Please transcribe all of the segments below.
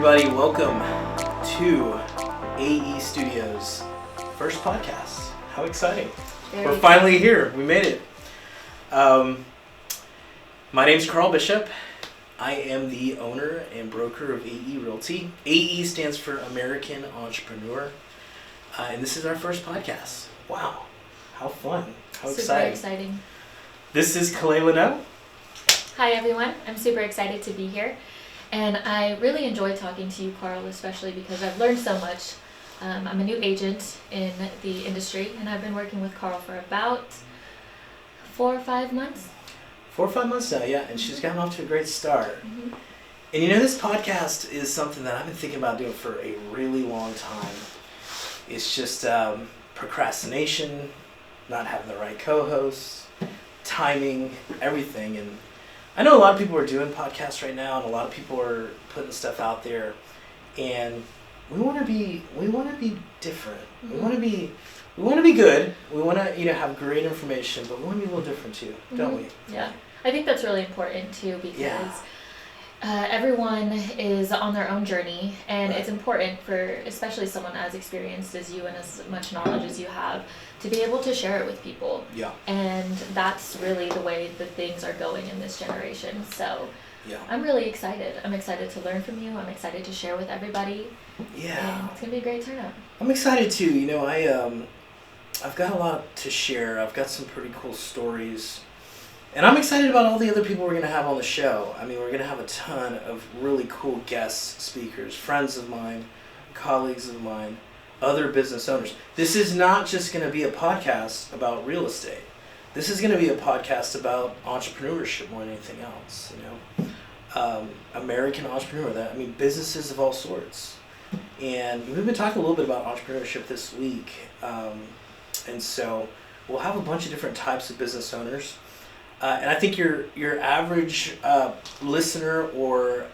everybody. Welcome to AE Studios' first podcast. How exciting. We're finally here. We made it. My name's Carl Bishop. I am the owner and broker of AE Realty. AE stands for American Entrepreneur. And this is our first podcast. Wow. How fun. How exciting. Super exciting. This is Kalei, Laneaux. Hi everyone. I'm super excited to be here. And I really enjoy talking to you, Carl, especially because I've learned so much. I'm a new agent in the industry, and I've been working with Carl for about 4 or 5 months. 4 or 5 months now, yeah, and she's gotten off to a great start. Mm-hmm. And you know, this podcast is something that I've been thinking about doing for a really long time. It's just procrastination, not having the right co-hosts, timing, everything. And I know a lot of people are doing podcasts right now, and a lot of people are putting stuff out there, and we want to be different. Mm-hmm. We want to be good. We want to have great information, but we want to be a little different too, don't we? Yeah, I think that's really important too because everyone is on their own journey, and it's important for especially someone as experienced as you and as much knowledge as you have to be able to share it with people. Yeah. And that's really the way that things are going in this generation. So yeah. I'm really excited. I'm excited to learn from you. I'm excited to share with everybody. Yeah. And it's going to be a great turnout. I'm excited too. I've got a lot to share. I've got some pretty cool stories. And I'm excited about all the other people we're going to have on the show. I mean, we're going to have a ton of really cool guest speakers, friends of mine, colleagues of mine, other business owners. This is not just going to be a podcast about real estate. This is going to be a podcast about entrepreneurship more than anything else. American entrepreneur. Businesses of all sorts. And we've been talking a little bit about entrepreneurship this week. And so we'll have a bunch of different types of business owners. And I think your average listener or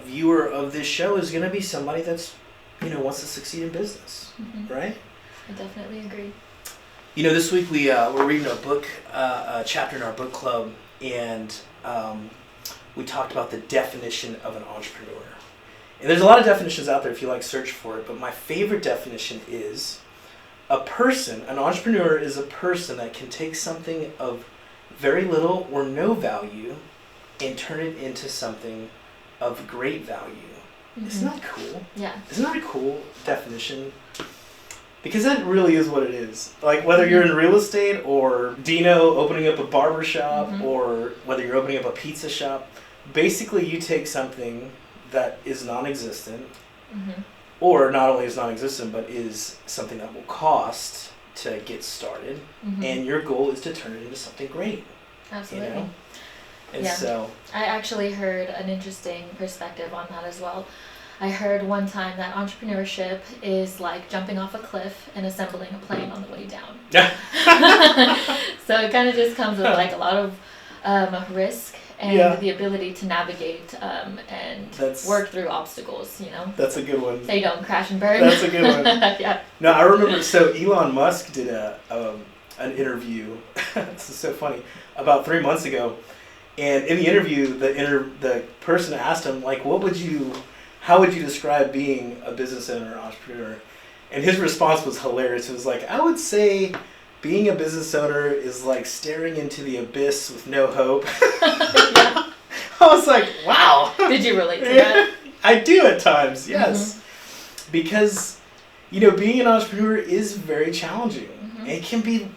viewer of this show is going to be somebody that's wants to succeed in business, right? I definitely agree. This week we're reading a book, a chapter in our book club, and we talked about the definition of an entrepreneur. And there's a lot of definitions out there if you search for it, but my favorite definition is an entrepreneur is a person that can take something of very little or no value and turn it into something of great value. Mm-hmm. Isn't that cool? Yeah. Isn't that a cool definition? Because that really is what it is. Whether you're in real estate or Dino opening up a barber shop or whether you're opening up a pizza shop, basically you take something that is non-existent or not only is non-existent but is something that will cost to get started, and your goal is to turn it into something great. Absolutely. And so I actually heard an interesting perspective on that as well. I heard one time that entrepreneurship is like jumping off a cliff and assembling a plane on the way down. So it kind of just comes with a lot of risk and the ability to navigate and work through obstacles, That's a good one. So you don't crash and burn. That's a good one. Yeah. No, I remember, so Elon Musk did an interview, this is so funny, about 3 months ago. And in the interview, the person asked him, how would you describe being a business owner or entrepreneur? And his response was hilarious. It was I would say being a business owner is like staring into the abyss with no hope. I was like, wow. Did you relate to that? I do at times, yes. Because, being an entrepreneur is very challenging. It can be,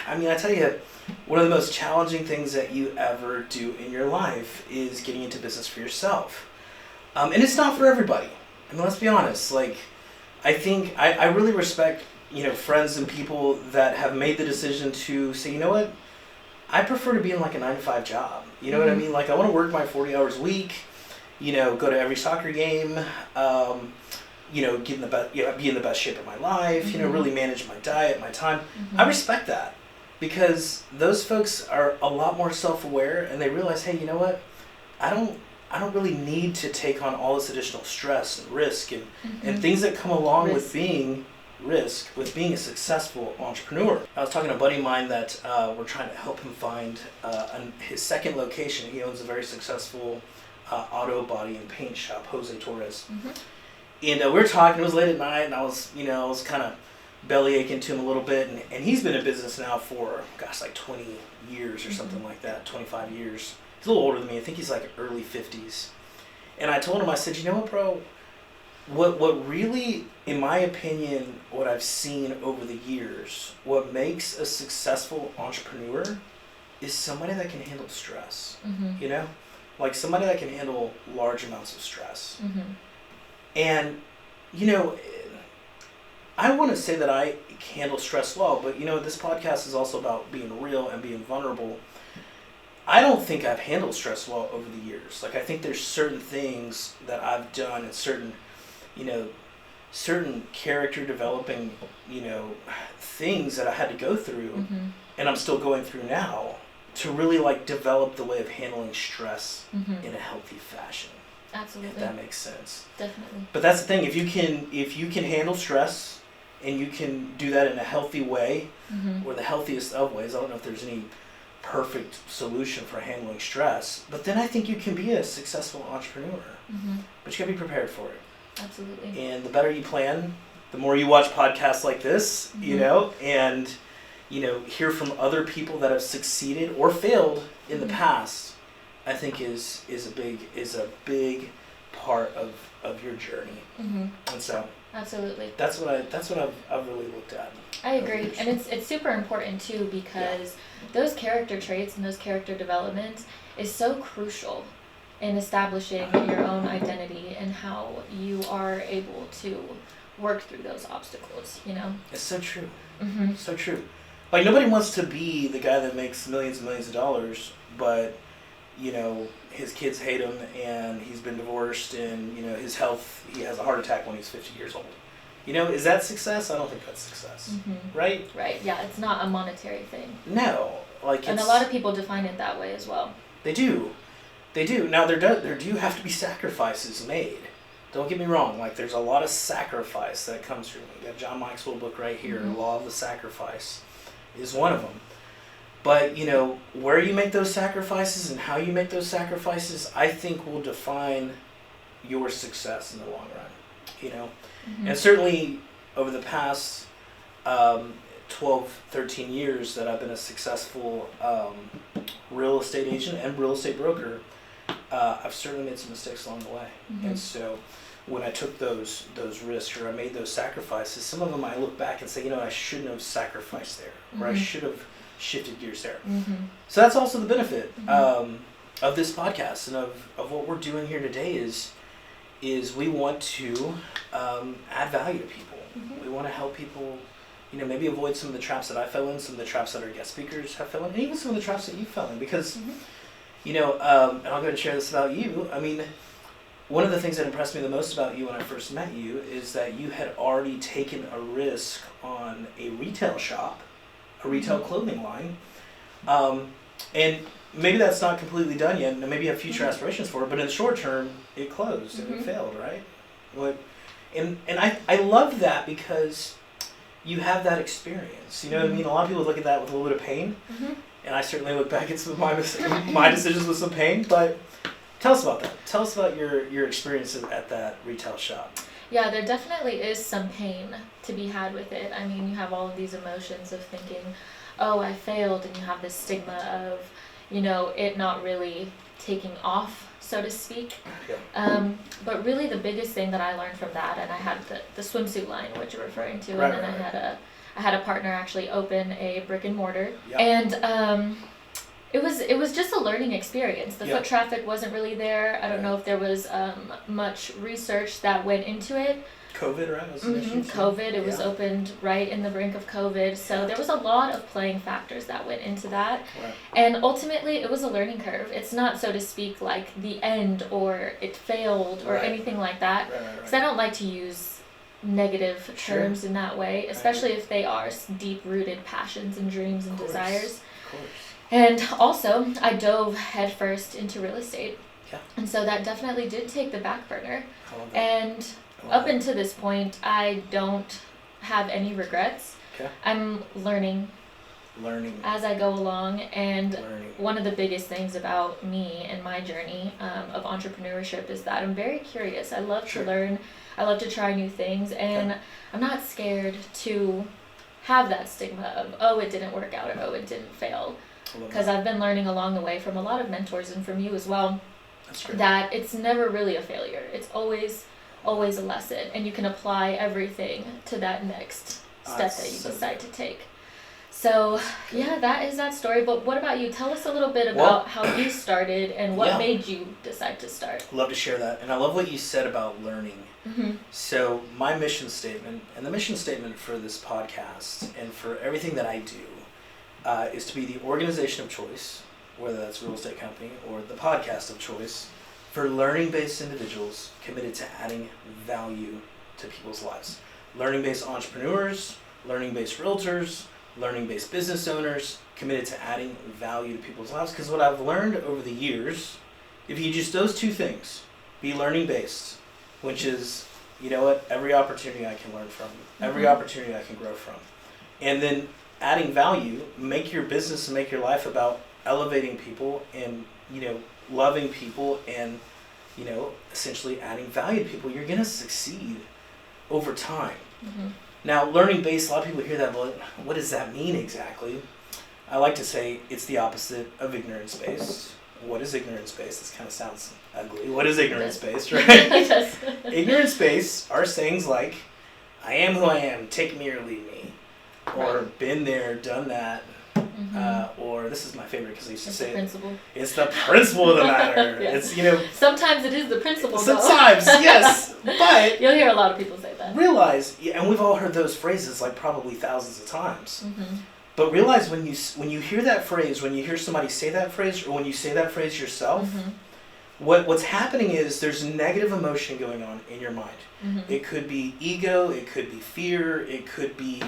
I tell you, one of the most challenging things that you ever do in your life is getting into business for yourself. And it's not for everybody. Let's be honest. I think I really respect, friends and people that have made the decision to say, you know what, I prefer to be in a 9-to-5 job. You know what I mean? I want to work my 40 hours a week, go to every soccer game, get in the best, be in the best shape of my life, really manage my diet, my time. I respect that because those folks are a lot more self-aware and they realize, hey, you know what, I don't really need to take on all this additional stress and risk and things that come along with being a successful entrepreneur. I was talking to a buddy of mine that we're trying to help him find his second location. He owns a very successful auto body and paint shop, Jose Torres. Mm-hmm. And we were talking, it was late at night, and I was kind of belly aching to him a little bit. And he's been in business now for, like 20 years or something like that, 25 years. He's a little older than me. I think he's like early 50s. And I told him, I said, you know what, bro? What really, in my opinion, what I've seen over the years, what makes a successful entrepreneur is somebody that can handle stress. Mm-hmm. Like somebody that can handle large amounts of stress. Mm-hmm. And, I want to say that I handle stress well, but, this podcast is also about being real and being vulnerable. I don't think I've handled stress well over the years. Like, I think there's certain things that I've done and certain character developing, things that I had to go through, mm-hmm. and I'm still going through now, to really like develop the way of handling stress mm-hmm. in a healthy fashion. Absolutely. If that makes sense. Definitely. But that's the thing, if you can handle stress and you can do that in a healthy way, mm-hmm. or the healthiest of ways, I don't know if there's any perfect solution for handling stress, but then I think you can be a successful entrepreneur. Mm-hmm. But you gotta be prepared for it. Absolutely. And the better you plan, the more you watch podcasts like this, mm-hmm. and hear from other people that have succeeded or failed in the past, I think is a big part of your journey. Mm-hmm. And so absolutely. That's what I've really looked at. I agree, and it's super important too, because those character traits and those character development is so crucial in establishing your own identity and how you are able to work through those obstacles. It's so true. Mm-hmm. So true. Like, nobody wants to be the guy that makes millions and millions of dollars, but his kids hate him, and he's been divorced, and his health, he has a heart attack when he's 50 years old. Is that success? I don't think that's success. Mm-hmm. Right? Right, yeah, it's not a monetary thing. No. And a lot of people define it that way as well. They do. Now, there do have to be sacrifices made. Don't get me wrong. Like, there's a lot of sacrifice that comes from it. We got John Maxwell book right here, mm-hmm. Law of the Sacrifice is one of them. But, where you make those sacrifices and how you make those sacrifices, I think will define your success in the long run, Mm-hmm. And certainly over the past 12, 13 years that I've been a successful real estate agent and real estate broker, I've certainly made some mistakes along the way. Mm-hmm. And so when I took those risks, or I made those sacrifices, some of them I look back and say, I shouldn't have sacrificed there, or mm-hmm. I should have shifted gears there. Mm-hmm. So that's also the benefit mm-hmm. of this podcast and of what we're doing here today is we want to add value to people. Mm-hmm. We want to help people, maybe avoid some of the traps that I fell in, some of the traps that our guest speakers have fell in, and even some of the traps that you fell in. Because, mm-hmm. and I'll go ahead and share this about you. I mean, one of the things that impressed me the most about you when I first met you is that you had already taken a risk on a retail shop, a retail mm-hmm. clothing line, and maybe that's not completely done yet, and maybe you have future mm-hmm. aspirations for it, but in the short term, it closed mm-hmm. and it failed, right? And I love that because you have that experience. You know mm-hmm. what I mean? A lot of people look at that with a little bit of pain, mm-hmm. and I certainly look back at some of my decisions with some pain, but tell us about that. Tell us about your experiences at that retail shop. Yeah, there definitely is some pain to be had with it. I mean, you have all of these emotions of thinking, oh, I failed, and you have this stigma of, it not really taking off, so to speak. Yeah. But really the biggest thing that I learned from that, and I had the swimsuit line, what you're referring to, right, and then right. I had a partner actually open a brick and mortar, yep. and it was just a learning experience. The yep. foot traffic wasn't really there. I don't know if there was much research that went into it. COVID, right? Was mm-hmm. COVID. It was opened right in the brink of COVID. So there was a lot of playing factors that went into that. Right. And ultimately, it was a learning curve. It's not, so to speak, like the end or it failed or right. anything like that. Because I don't like to use negative terms sure. in that way, especially if they are deep-rooted passions and dreams and desires. Of course. And also, I dove headfirst into real estate. Yeah. And so that definitely did take the back burner. I love that. And up until this point, I don't have any regrets. Okay. I'm learning Learning. As I go along. And Learning. one of the biggest things about me and my journey of entrepreneurship is that I'm very curious. I love to learn. I love to try new things. And I'm not scared to have that stigma of, oh, it didn't work out, or oh, it didn't fail. Because I've been learning along the way from a lot of mentors and from you as well, that it's never really a failure. It's always a lesson, and you can apply everything to that next step that you decide to take. So yeah, that is that story. But what about you? Tell us a little bit about how you started and what made you decide to start. Love to share that. And I love what you said about learning. Mm-hmm. So my mission statement, and the mission statement for this podcast and for everything that I do, is to be the organization of choice, whether that's a real estate company or the podcast of choice, for learning-based individuals committed to adding value to people's lives. Learning-based entrepreneurs, learning-based realtors, learning-based business owners committed to adding value to people's lives. Because what I've learned over the years, if you just those two things, be learning-based, which is, you know what, every opportunity I can learn from, every opportunity I can grow from. And then adding value, make your business and make your life about elevating people and, you know, loving people and, you know, essentially adding value to people, you're going to succeed over time. Mm-hmm. Now, learning-based, a lot of people hear that, but what does that mean exactly? I like to say it's the opposite of ignorance-based. What is ignorance-based? This kind of sounds ugly. What is ignorance-based, right? Yes. Ignorance-based are sayings like, I am who I am, take me or leave me. Or been there, done that. Or this is my favorite because I used to say the principle. It's the principle of the matter. It's, you know. Sometimes it is the principle. Sometimes, yes. But you'll hear a lot of people say that. Realize, and we've all heard those phrases like probably thousands of times. Mm-hmm. But realize when you hear that phrase, when you hear somebody say that phrase, or when you say that phrase yourself, what's happening is there's negative emotion going on in your mind. It could be ego, it could be fear, it could be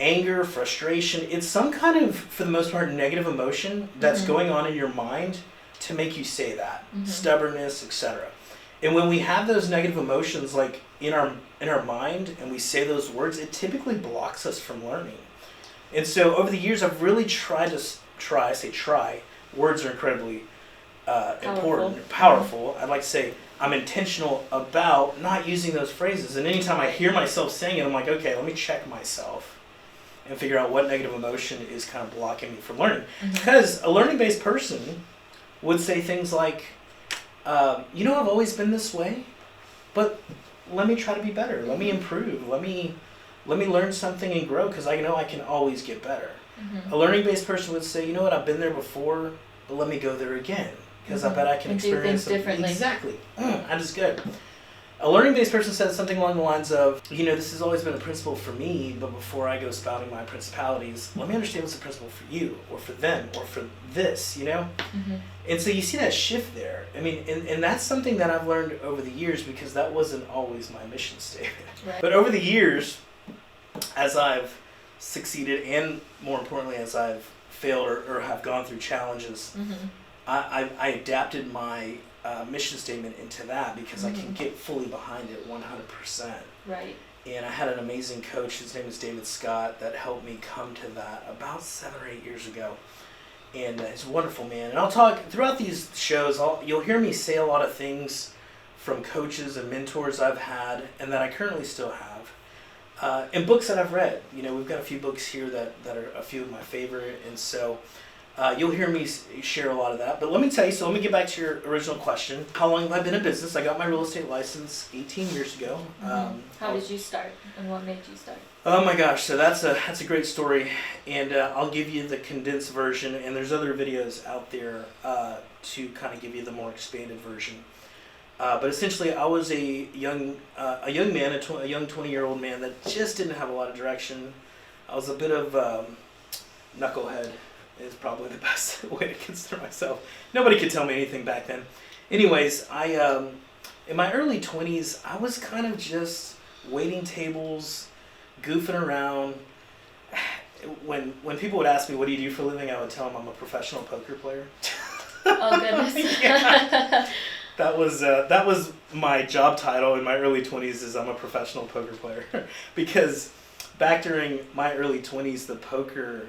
anger, frustration. It's some kind of, for the most part, negative emotion that's going on in your mind to make you say that. Stubbornness, etc. And when we have those negative emotions like in our mind and we say those words, it typically blocks us from learning. And so over the years, I've really tried to words are incredibly important, powerful. I'd like to say I'm intentional about not using those phrases. And anytime I hear myself saying it, I'm like, okay, let me check myself and figure out what negative emotion is kind of blocking me from learning. Because a learning-based person would say things like, you know, I've always been this way, but let me try to be better. Let me improve. Let me learn something and grow because I know I can always get better. A learning-based person would say, you know what, I've been there before, but let me go there again because I bet I can experience do things differently. Exactly. I'm just good. A learning-based person says something along the lines of, you know, this has always been a principle for me, but before I go spouting my principalities, let me understand what's the principle for you, or for them, or for this, you know? And so you see that shift there. I mean, and that's something that I've learned over the years because that wasn't always my mission statement. Right. But over the years, as I've succeeded and more importantly, as I've failed or have gone through challenges, I adapted my mission statement into that because I can get fully behind it 100%. Right. And I had an amazing coach, his name is David Scott, that helped me come to that about 7 or 8 years ago. And he's a wonderful man. And I'll talk, throughout these shows, you'll hear me say a lot of things from coaches and mentors I've had and that I currently still have. And books that I've read. You know, we've got a few books here that are a few of my favorite. And so you'll hear me share a lot of that. But let me tell you, so let me get back to your original question. How long have I been in business? I got my real estate license 18 years ago. How did you start and what made you start? Oh my gosh, so that's a great story. And I'll give you the condensed version. And there's other videos out there to kind of give you the more expanded version. But essentially, I was a young man, a young 20-year-old man that just didn't have a lot of direction. I was a bit of knucklehead is probably the best way to consider myself. Nobody could tell me anything back then. Anyways, in my early 20s, I was kind of just waiting tables, goofing around. When people would ask me, what do you do for a living, I would tell them I'm a professional poker player. Oh, goodness. Yeah. That was my job title in my early 20s is I'm a professional poker player. Because back during my early 20s, the poker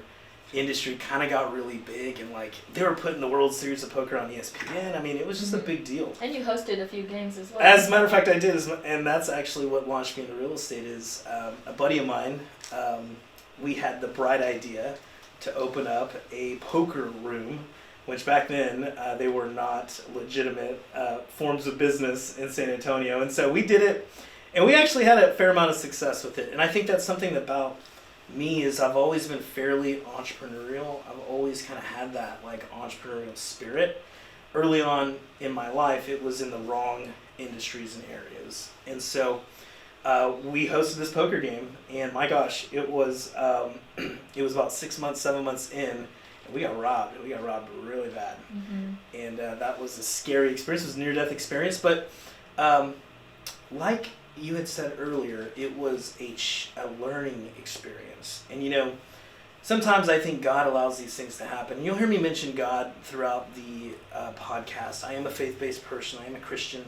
industry kind of got really big, and like they were putting the World Series of Poker on ESPN. I mean, it was just a big deal. And you hosted a few games as well. As a matter of fact, I did, and that's actually what launched me into real estate. Is a buddy of mine. We had the bright idea to open up a poker room, which back then they were not legitimate forms of business in San Antonio, and so we did it, and we actually had a fair amount of success with it. And I think that's something about me is I've always been fairly entrepreneurial. I've always kind of had that like entrepreneurial spirit. Early on in my life, it was in the wrong industries and areas, and so we hosted this poker game, and my gosh, it was about 6 months, 7 months in, and we got robbed. We got robbed really bad, and that was a scary experience. It was a near-death experience, but like you had said earlier, it was a learning experience. And you know, sometimes I think God allows these things to happen. You'll hear me mention God throughout the podcast. I am a faith-based person. I am a Christian.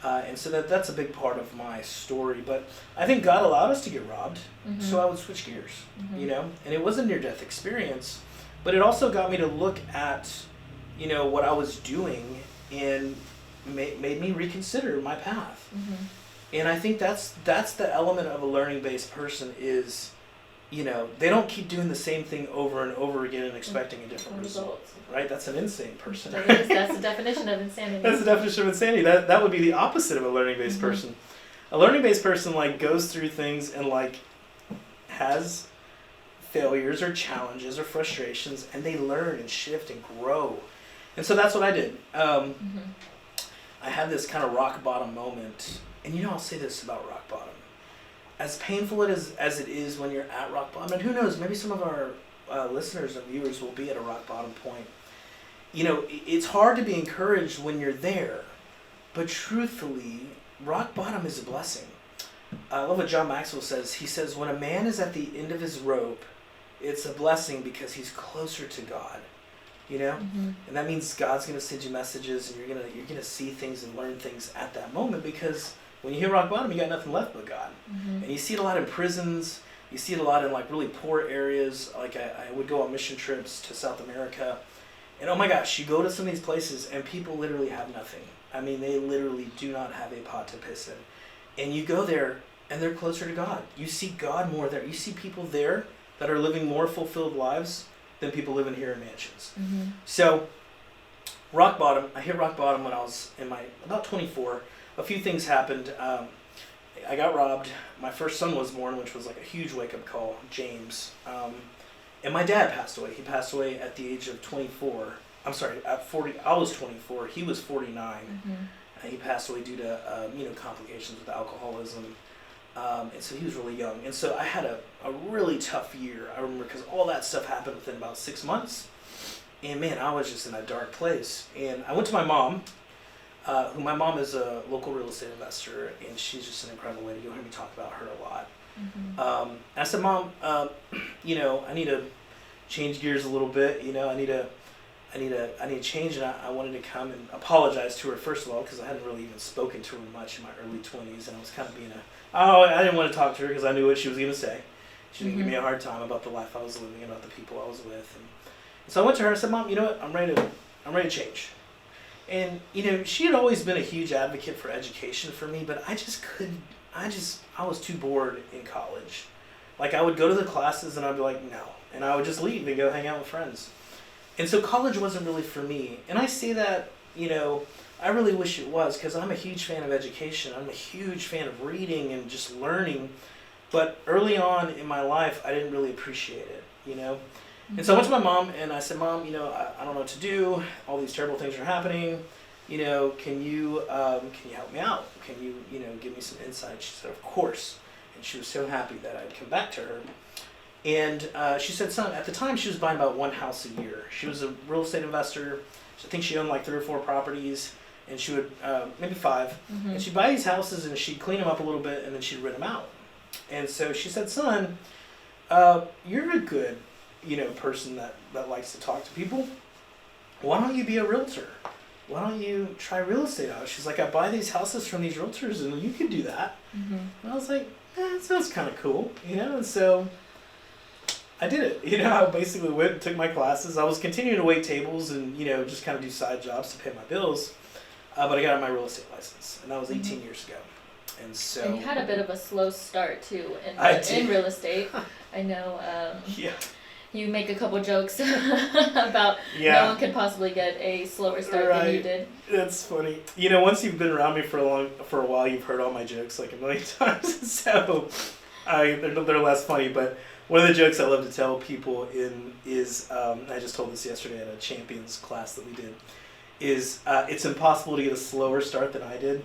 And so that's a big part of my story. But I think God allowed us to get robbed, so I would switch gears, you know. And it was a near-death experience, but it also got me to look at, you know, what I was doing and made me reconsider my path. And I think that's the element of a learning-based person is, you know, they don't keep doing the same thing over and over again and expecting a different result. Right? That's an insane person. That's the definition of insanity. That's the definition of insanity. That would be the opposite of a learning-based person. A learning-based person like goes through things and like has failures or challenges or frustrations, and they learn and shift and grow. And so that's what I did. I had this kind of rock bottom moment. And you know, I'll say this about rock bottom. As painful as it is when you're at rock bottom, and who knows, maybe some of our listeners and viewers will be at a rock bottom point. You know, it's hard to be encouraged when you're there, but truthfully, rock bottom is a blessing. I love what John Maxwell says. He says, when a man is at the end of his rope, it's a blessing because he's closer to God. You know, and that means God's going to send you messages, and you're gonna see things and learn things at that moment, because when you hit rock bottom, you got nothing left but God. And you see it a lot in prisons. You see it a lot in like really poor areas. Like I would go on mission trips to South America, and oh my gosh, you go to some of these places and people literally have nothing. I mean, they literally do not have a pot to piss in. And you go there and they're closer to God. You see God more there. You see people there that are living more fulfilled lives than people living here in mansions. So rock bottom, I hit rock bottom when I was in about 24. A few things happened. I got robbed. My first son was born, which was like a huge wake-up call, James. And my dad passed away. He passed away at the age of 24. I'm sorry, at 40. I was 24. He was 49. He passed away due to complications with alcoholism. And so he was really young. And so I had a really tough year. I remember, because all that stuff happened within about 6 months. And man, I was just in a dark place. And I went to my mom. My mom is a local real estate investor, and she's just an incredible lady. You'll hear me talk about her a lot. I said, Mom, I need to change gears a little bit. You know, I need to change, and I wanted to come and apologize to her first of all, because I hadn't really even spoken to her much in my early 20s, and I was kind of being I didn't want to talk to her because I knew what she was going to say. She was going to give me a hard time about the life I was living and about the people I was with, and so I went to her and said, Mom, you know what? I'm ready to change. And, you know, she had always been a huge advocate for education for me, but I just couldn't, I was too bored in college. Like, I would go to the classes and I'd be like, no. And I would just leave and go hang out with friends. And so college wasn't really for me. And I say that, you know, I really wish it was, because I'm a huge fan of education. I'm a huge fan of reading and just learning. But early on in my life, I didn't really appreciate it, you know. And so I went to my mom and I said, Mom, you know, I don't know what to do. All these terrible things are happening. You know, can you help me out? Can you, give me some insight? She said, of course. And she was so happy that I'd come back to her. And she said, son, at the time she was buying about one house a year. She was a real estate investor. I think she owned like 3 or 4 properties, and she would, maybe 5. And she'd buy these houses and she'd clean them up a little bit and then she'd rent them out. And so she said, son, you're a good, person that likes to talk to people. Why don't you be a realtor? Why don't you try real estate out? She's like, I buy these houses from these realtors and you could do that. And I was like, that sounds kind of cool, And so I did it. You know, I basically went and took my classes. I was continuing to wait tables and, you know, just kind of do side jobs to pay my bills. But I got my real estate license, and that was 18 years ago. And so. And you had a bit of a slow start too in real estate. I know. Yeah. You make a couple jokes about no one could possibly get a slower start than you did. That's funny. You know, once you've been around me for a while, you've heard all my jokes like a million times. So they're less funny. But one of the jokes I love to tell people is I just told this yesterday at a champions class that we did. Is it's impossible to get a slower start than I did.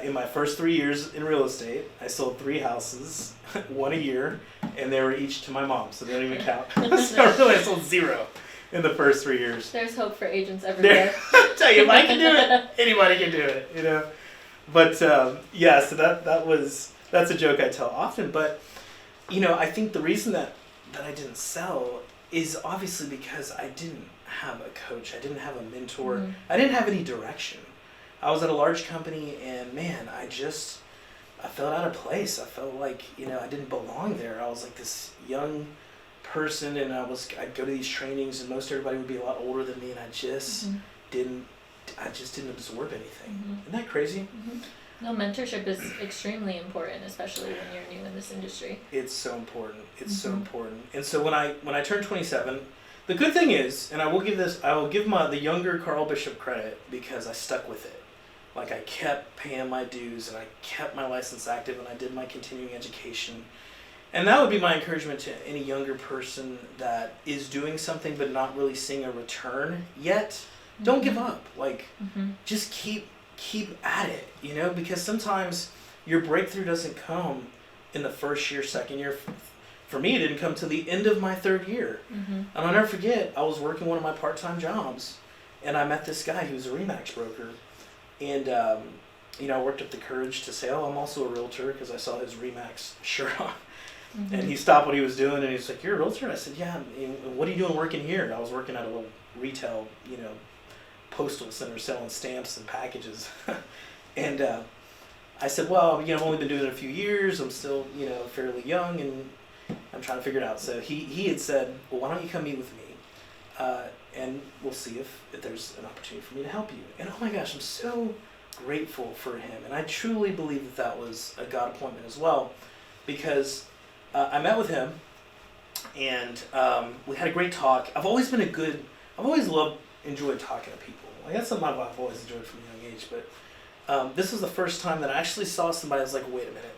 In my first 3 years in real estate, I sold 3 houses, one a year, and they were each to my mom, so they don't even count. So really, I sold 0 in the first 3 years. There's hope for agents everywhere. I tell you, if I can do it, anybody can do it, you know. But so that's a joke I tell often. But you know, I think the reason that I didn't sell is obviously because I didn't have a coach, I didn't have a mentor, I didn't have any direction. I was at a large company, and man, I felt out of place. I felt like, you know, I didn't belong there. I was like this young person, and I'd go to these trainings, and most everybody would be a lot older than me, and I just didn't absorb anything. Isn't that crazy? No, mentorship is extremely important, especially when you're new in this industry. It's so important. It's so important. And so when I turned 27, the good thing is, and I will give the younger Carl Bishop credit because I stuck with it. Like, I kept paying my dues, and I kept my license active, and I did my continuing education. And that would be my encouragement to any younger person that is doing something but not really seeing a return yet. Don't give up. Like, just keep at it, you know, because sometimes your breakthrough doesn't come in the first year, second year. For me, it didn't come till the end of my 3rd year. And I'll never forget, I was working one of my part-time jobs, and I met this guy who was a RE/MAX broker. And, you know, I worked up the courage to say, I'm also a realtor, because I saw his RE/MAX shirt on. And he stopped what he was doing, and he's like, "You're a realtor?" And I said, "Yeah, what are you doing working here?" And I was working at a little retail, you know, postal center selling stamps and packages. And I said, "Well, you know, I've only been doing it a few years. I'm still, you know, fairly young, and I'm trying to figure it out." So he had said, "Well, why don't you come meet with me, and we'll see if there's an opportunity for me to help you." And oh my gosh, I'm so grateful for him. And I truly believe that was a God appointment as well, because I met with him, and we had a great talk. I've always enjoyed talking to people. Like, that's something I've always enjoyed from a young age. But this was the first time that I actually saw somebody. I was like, wait a minute,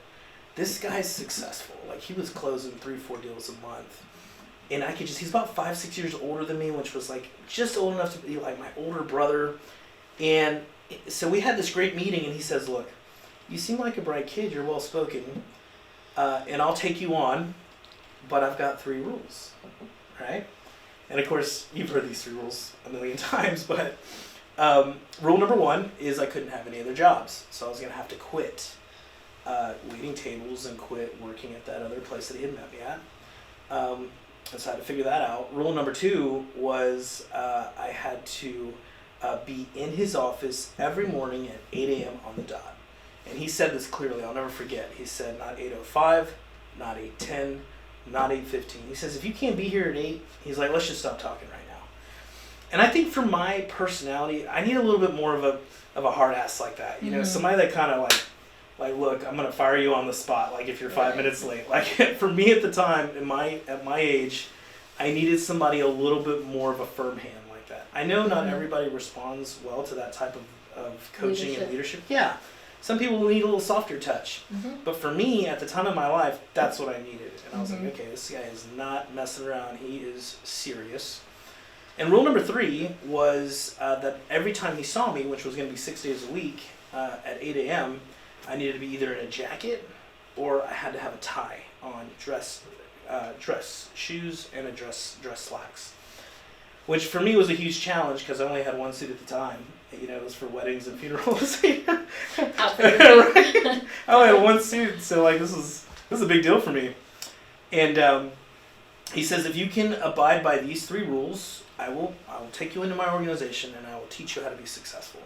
this guy's successful. Like, he was closing 3-4 deals a month. And I could he's about 5-6 years older than me, which was like just old enough to be like my older brother. And so we had this great meeting, and he says, "Look, you seem like a bright kid, you're well spoken, and I'll take you on, but I've got 3 rules, right?" And of course, you've heard these 3 rules a million times, but rule number 1 is I couldn't have any other jobs. So I was going to have to quit waiting tables and quit working at that other place that he had met me at. And so I had to figure that out. Rule number 2 was I had to be in his office every morning at 8 a.m. on the dot. And he said this clearly, I'll never forget. He said not 8:05, not 8:10, not 8:15. He says, if you can't be here at 8, he's like, let's just stop talking right now. And I think for my personality, I need a little bit more of a hard ass like that. You know, somebody that kind of like, look, I'm gonna fire you on the spot. Like, if you're 5 minutes late. Like, for me at the time, at my age, I needed somebody a little bit more of a firm hand like that. I know not everybody responds well to that type of coaching and leadership. Yeah, some people need a little softer touch. But for me, at the time of my life, that's what I needed. And I was like, okay, this guy is not messing around. He is serious. And rule number 3 was that every time he saw me, which was going to be 6 days a week at 8 a.m., I needed to be either in a jacket or I had to have a tie on, dress shoes, and a dress slacks. Which for me was a huge challenge because I only had one suit at the time. You know, it was for weddings and funerals. Right? I only had one suit, so like this was a big deal for me. And he says, if you can abide by these 3 rules, I will take you into my organization and I will teach you how to be successful.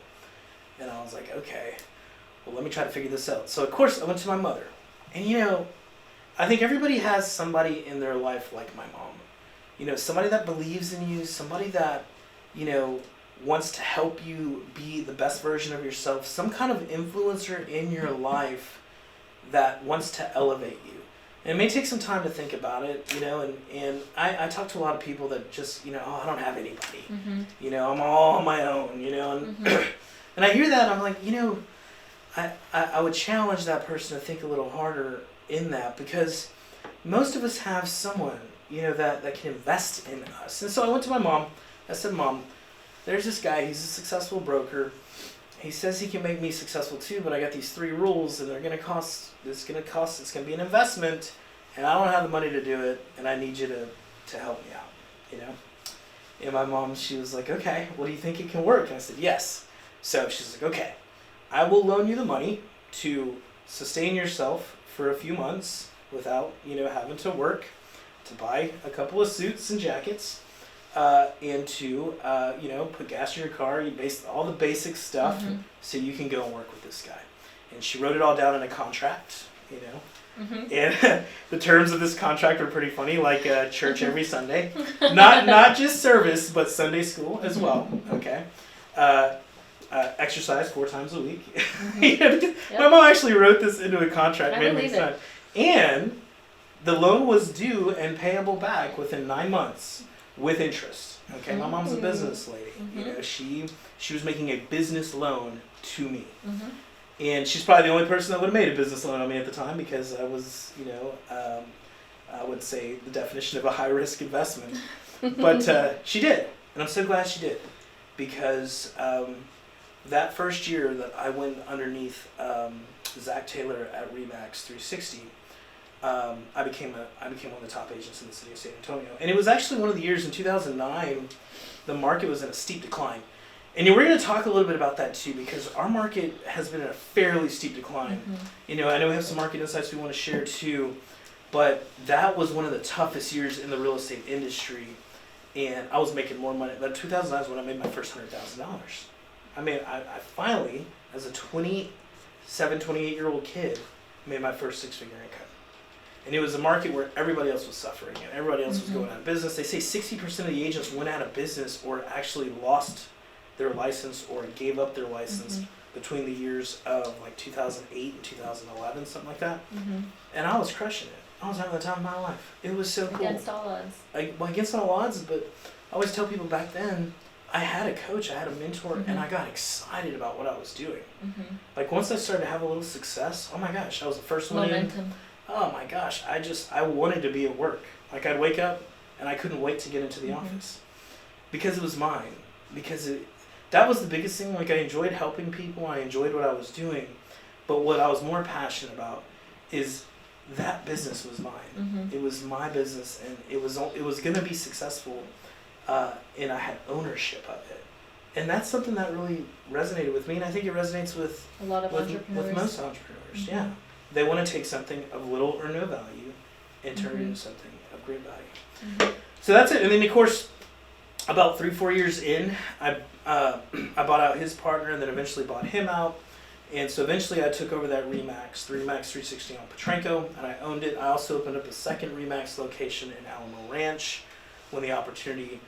And I was like, okay, well, let me try to figure this out. So of course I went to my mother, and you know, I think everybody has somebody in their life like my mom. You know, somebody that believes in you, somebody that, you know, wants to help you be the best version of yourself, some kind of influencer in your life that wants to elevate you. And it may take some time to think about it, you know, and I talk to a lot of people that just, you know, oh, I don't have anybody. You know, I'm all on my own, you know, and, and I hear that, and I'm like, you know, I would challenge that person to think a little harder in that, because most of us have someone, you know, that can invest in us. And so I went to my mom. I said, Mom, there's this guy, he's a successful broker. He says he can make me successful too, but I got these 3 rules, and they're going to cost, it's going to be an investment, and I don't have the money to do it, and I need you to help me out, you know? And my mom, she was like, okay, well, do you think it can work? And I said, yes. So she's like, okay, I will loan you the money to sustain yourself for a few months without, you know, having to work, to buy a couple of suits and jackets, and to, you know, put gas in your car, all the basic stuff, so you can go and work with this guy. And she wrote it all down in a contract, you know. And the terms of this contract were pretty funny, like church every Sunday. Not just service, but Sunday school as well, okay? Exercise 4 times a week. Yep. My mom actually wrote this into a contract. I believe it. And the loan was due and payable back within 9 months with interest. Okay, my mom's a business lady. You know, she was making a business loan to me. And she's probably the only person that would have made a business loan on me at the time, because I was, you know, I would say the definition of a high-risk investment. But she did, and I'm so glad she did, because that first year that I went underneath Zach Taylor at Remax 360, I became one of the top agents in the city of San Antonio. And it was actually one of the years in 2009, the market was in a steep decline. And we're going to talk a little bit about that too, because our market has been in a fairly steep decline. You know, I know we have some market insights we want to share too, but that was one of the toughest years in the real estate industry. And I was making more money. But 2009 is when I made my first $100,000. I mean, I finally, as a 27, 28-year-old kid, made my first 6-figure income. And it was a market where everybody else was suffering and everybody else was going out of business. They say 60% of the agents went out of business or actually lost their license or gave up their license between the years of like 2008 and 2011, something like that. And I was crushing it. I was having the time of my life. It was so cool. Against all odds. Against all odds, but I always tell people back then, I had a coach, I had a mentor, and I got excited about what I was doing. Like once I started to have a little success, oh my gosh, I was the first one in. Oh my gosh, I wanted to be at work. Like I'd wake up and I couldn't wait to get into the office because it was mine. Because that was the biggest thing. Like I enjoyed helping people, I enjoyed what I was doing, but what I was more passionate about is that business was mine. It was my business, and it was going to be successful, and I had ownership of it. And that's something that really resonated with me, and I think it resonates with a lot of entrepreneurs. With most entrepreneurs. Yeah. They want to take something of little or no value and turn it into something of great value. So that's it. And then, of course, about 3-4 years in, I bought out his partner and then eventually bought him out. And so eventually I took over that Remax 360 on Potranco, and I owned it. I also opened up a second Remax location in Alamo Ranch when the opportunity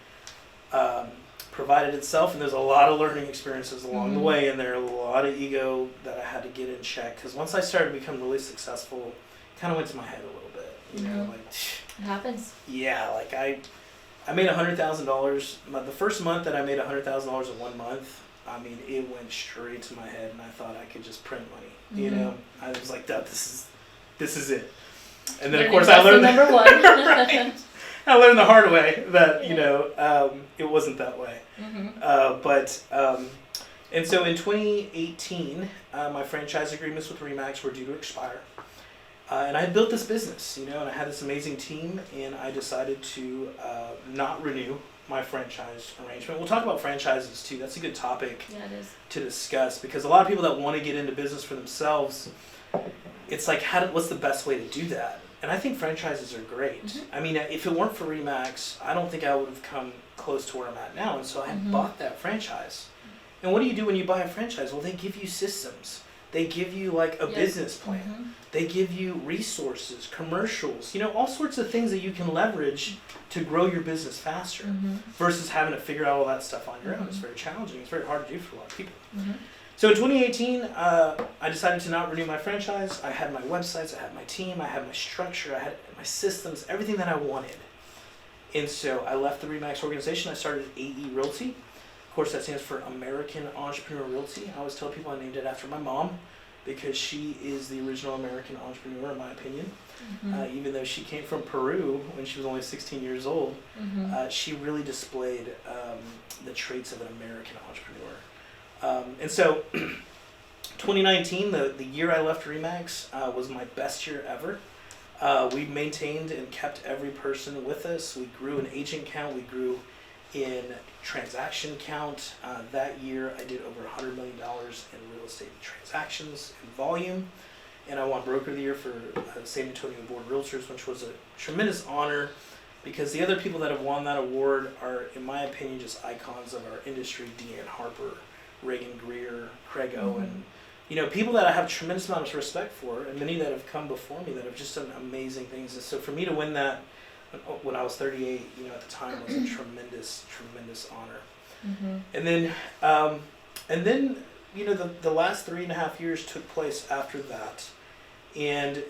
provided itself, and there's a lot of learning experiences along the way, and there are a lot of ego that I had to get in check, because once I started to become really successful, it kind of went to my head a little bit, you know, like it happens. Yeah, like I made $100,000. The first month that I made $100,000 in 1 month, I mean, it went straight to my head, and I thought I could just print money. You know, I was like, this is it. And then of course I learned number one. Right. I learned the hard way that you know it wasn't that way. And so in 2018, my franchise agreements with Remax were due to expire, and I had built this business, you know, and I had this amazing team, and I decided to not renew my franchise arrangement. We'll talk about franchises too. That's a good topic to discuss, because a lot of people that want to get into business for themselves, it's like, what's the best way to do that? And I think franchises are great. I mean, if it weren't for Remax, I don't think I would have come close to where I'm at now. And so I bought that franchise. And what do you do when you buy a franchise? Well, they give you systems. They give you like a business plan. Mm-hmm. They give you resources, commercials, all sorts of things that you can leverage to grow your business faster versus having to figure out all that stuff on your own. It's very challenging. It's very hard to do for a lot of people. So in 2018, I decided to not renew my franchise. I had my websites, I had my team, I had my structure, I had my systems, everything that I wanted. And so I left the RE/MAX organization. I started AE Realty. Of course, that stands for American Entrepreneurial Realty. I always tell people I named it after my mom because she is the original American entrepreneur, in my opinion. Even though she came from Peru when she was only 16 years old, she really displayed the traits of an American entrepreneur. And so 2019, the year I left RE/MAX, was my best year ever. We maintained and kept every person with us. We grew in agent count. We grew in transaction count. That year, I did over $100 million in real estate transactions in volume. And I won Broker of the Year for the San Antonio Board of Realtors, which was a tremendous honor because the other people that have won that award are, in my opinion, just icons of our industry. Deanne Harper, Reagan Greer, Craig Owen. People that I have a tremendous amount of respect for, and many that have come before me that have just done amazing things. And so for me to win that when I was 38, at the time was a tremendous, tremendous honor. And then, the last 3.5 years took place after that. And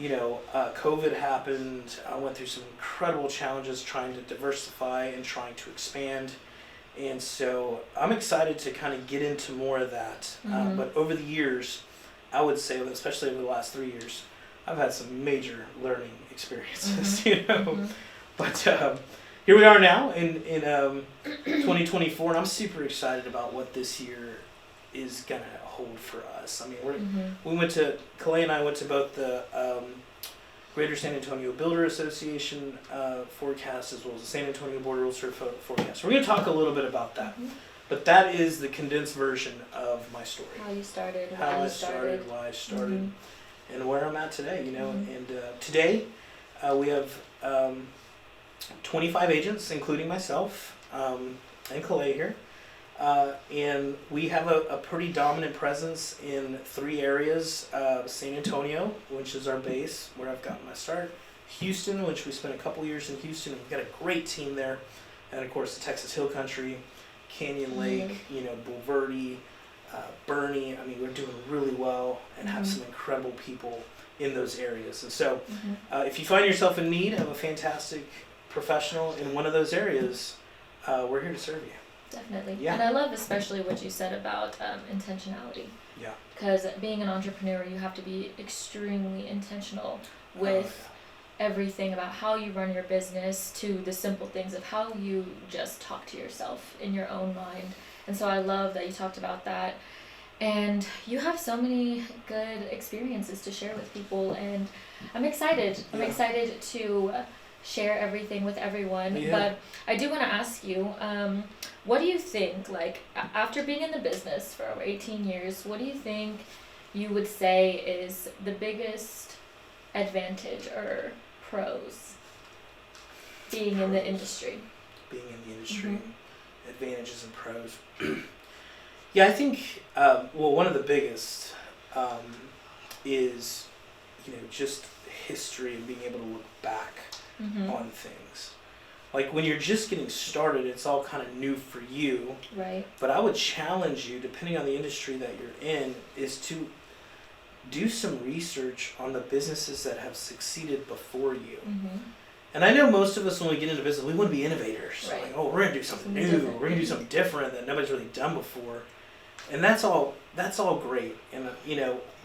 COVID happened. I went through some incredible challenges trying to diversify and trying to expand. And so I'm excited to kind of get into more of that. But over the years, I would say, especially over the last 3 years, I've had some major learning experiences, But here we are now in 2024, and I'm super excited about what this year is going to hold for us. I mean, we went to, Kalei and I went to both the Greater San Antonio Builder Association forecast as well as the San Antonio Board of Realtors forecast. We're going to talk a little bit about that. But that is the condensed version of my story. How you started, why I started, and where I'm at today, And today we have 25 agents, including myself and Kalei here. And we have a pretty dominant presence in 3 areas. San Antonio, which is our base, where I've gotten my start. Houston, which we spent a couple years in Houston. We've got a great team there. And of course, the Texas Hill Country, Canyon Lake, Bulverde, Bernie. I mean, we're doing really well and have some incredible people in those areas. And so if you find yourself in need of a fantastic professional in one of those areas, we're here to serve you. Definitely. Yeah. And I love especially what you said about intentionality. Yeah. Because being an entrepreneur, you have to be extremely intentional with everything about how you run your business to the simple things of how you just talk to yourself in your own mind. And so I love that you talked about that. And you have so many good experiences to share with people, and I'm excited. I'm excited to share everything with everyone. But I do want to ask you, what do you think, like, after being in the business for over 18 years, what do you think you would say is the biggest advantage or pros being in the industry? Being in the industry, advantages and pros. Yeah, I think, one of the biggest is, just history and being able to look back on things. Like when you're just getting started, it's all kind of new for you. Right. But I would challenge you, depending on the industry that you're in, is to do some research on the businesses that have succeeded before you. And I know most of us, when we get into business, we want to be innovators. Right. Like, we're going to do something new. Different. We're going to do something different that nobody's really done before. And that's all great. And,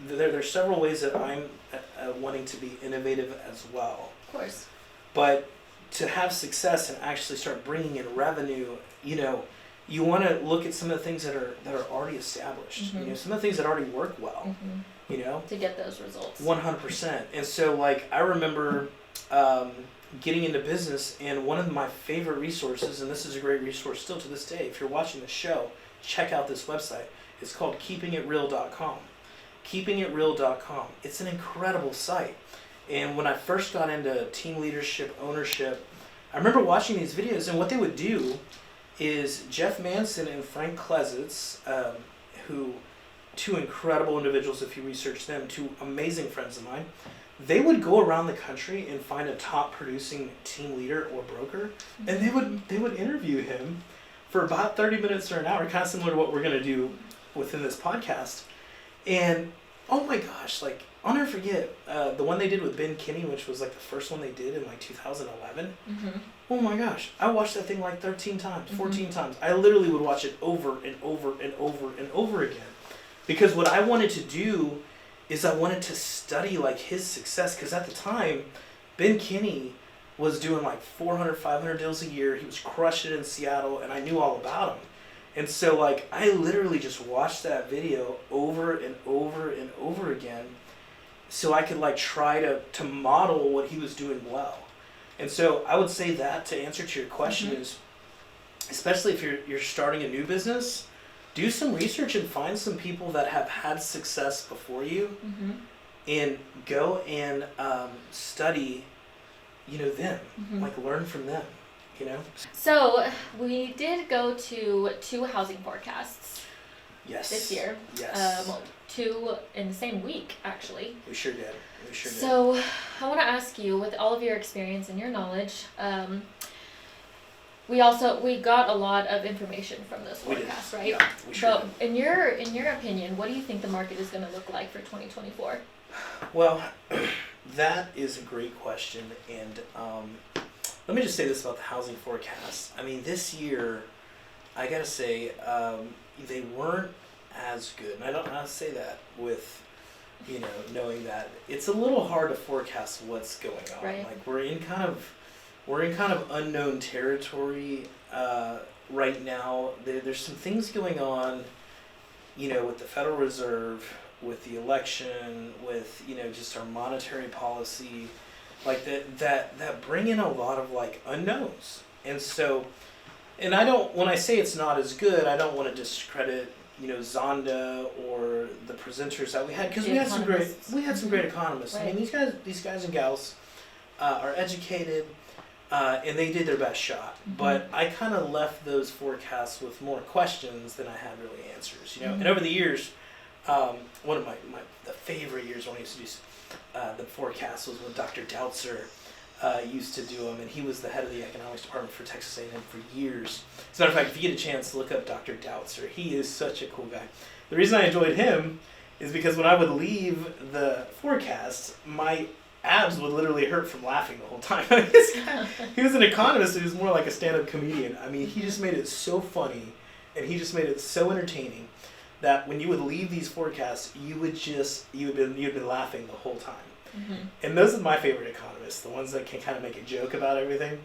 there's several ways that I'm wanting to be innovative as well. Of course. But to have success and actually start bringing in revenue, you want to look at some of the things that are already established. Some of the things that already work well. To get those results. 100%. And so, I remember getting into business, and one of my favorite resources, and this is a great resource still to this day, if you're watching the show, check out this website. It's called keepingitreal.com. Keepingitreal.com. It's an incredible site. And when I first got into team leadership, ownership, I remember watching these videos, and what they would do is Jeff Manson and Frank Klesitz, who two incredible individuals, if you research them, two amazing friends of mine. They would go around the country and find a top producing team leader or broker, and they would interview him for about 30 minutes or an hour, kind of similar to what we're going to do within this podcast. And oh my gosh, like, I'll never forget the one they did with Ben Kinney, which was like the first one they did in like 2011. Oh my gosh, I watched that thing like 13 times, 14 times. I literally would watch it over and over and over and over again. Because what I wanted to do is I wanted to study like his success. Because at the time, Ben Kinney was doing like 400, 500 deals a year. He was crushing it in Seattle, and I knew all about him. And so like I literally just watched that video over and over and over again, so I could like try to model what he was doing well. And so I would say that to answer to your question is, especially if you're starting a new business, do some research and find some people that have had success before you, and go and study, them, like learn from them, So we did go to 2 housing forecasts. Yes. This year. Yes. 2 in the same week, actually. We sure did. So I want to ask you, with all of your experience and your knowledge, we got a lot of information from those forecasts, right? Yeah, we sure did. In your opinion, what do you think the market is going to look like for 2024? Well, that is a great question, and let me just say this about the housing forecasts. I mean, this year, I gotta say, they weren't as good, and I don't know how to say that with, knowing that it's a little hard to forecast what's going on. Right. Like we're in kind of unknown territory right now. There's some things going on, with the Federal Reserve, with the election, with just our monetary policy, like that bring in a lot of like unknowns. And so, and when I say it's not as good, I don't want to discredit Zonda or the presenters that we had, because we had some great economists. Right. I mean, these guys and gals are educated, and they did their best shot. But I kind of left those forecasts with more questions than I had really answers. And over the years, one of the favorite years when I used to do the forecast was when Dr. Doubtzer used to do them, and he was the head of the economics department for Texas A&M for years. As a matter of fact, if you get a chance to look up Dr. Doubtzer, he is such a cool guy. The reason I enjoyed him is because when I would leave the forecast, my abs would literally hurt from laughing the whole time. He was an economist, so he was more like a stand-up comedian. I mean, he just made it so funny, and he just made it so entertaining that when you would leave these forecasts, you'd been laughing the whole time. And those are my favorite economists, the ones that can kind of make a joke about everything.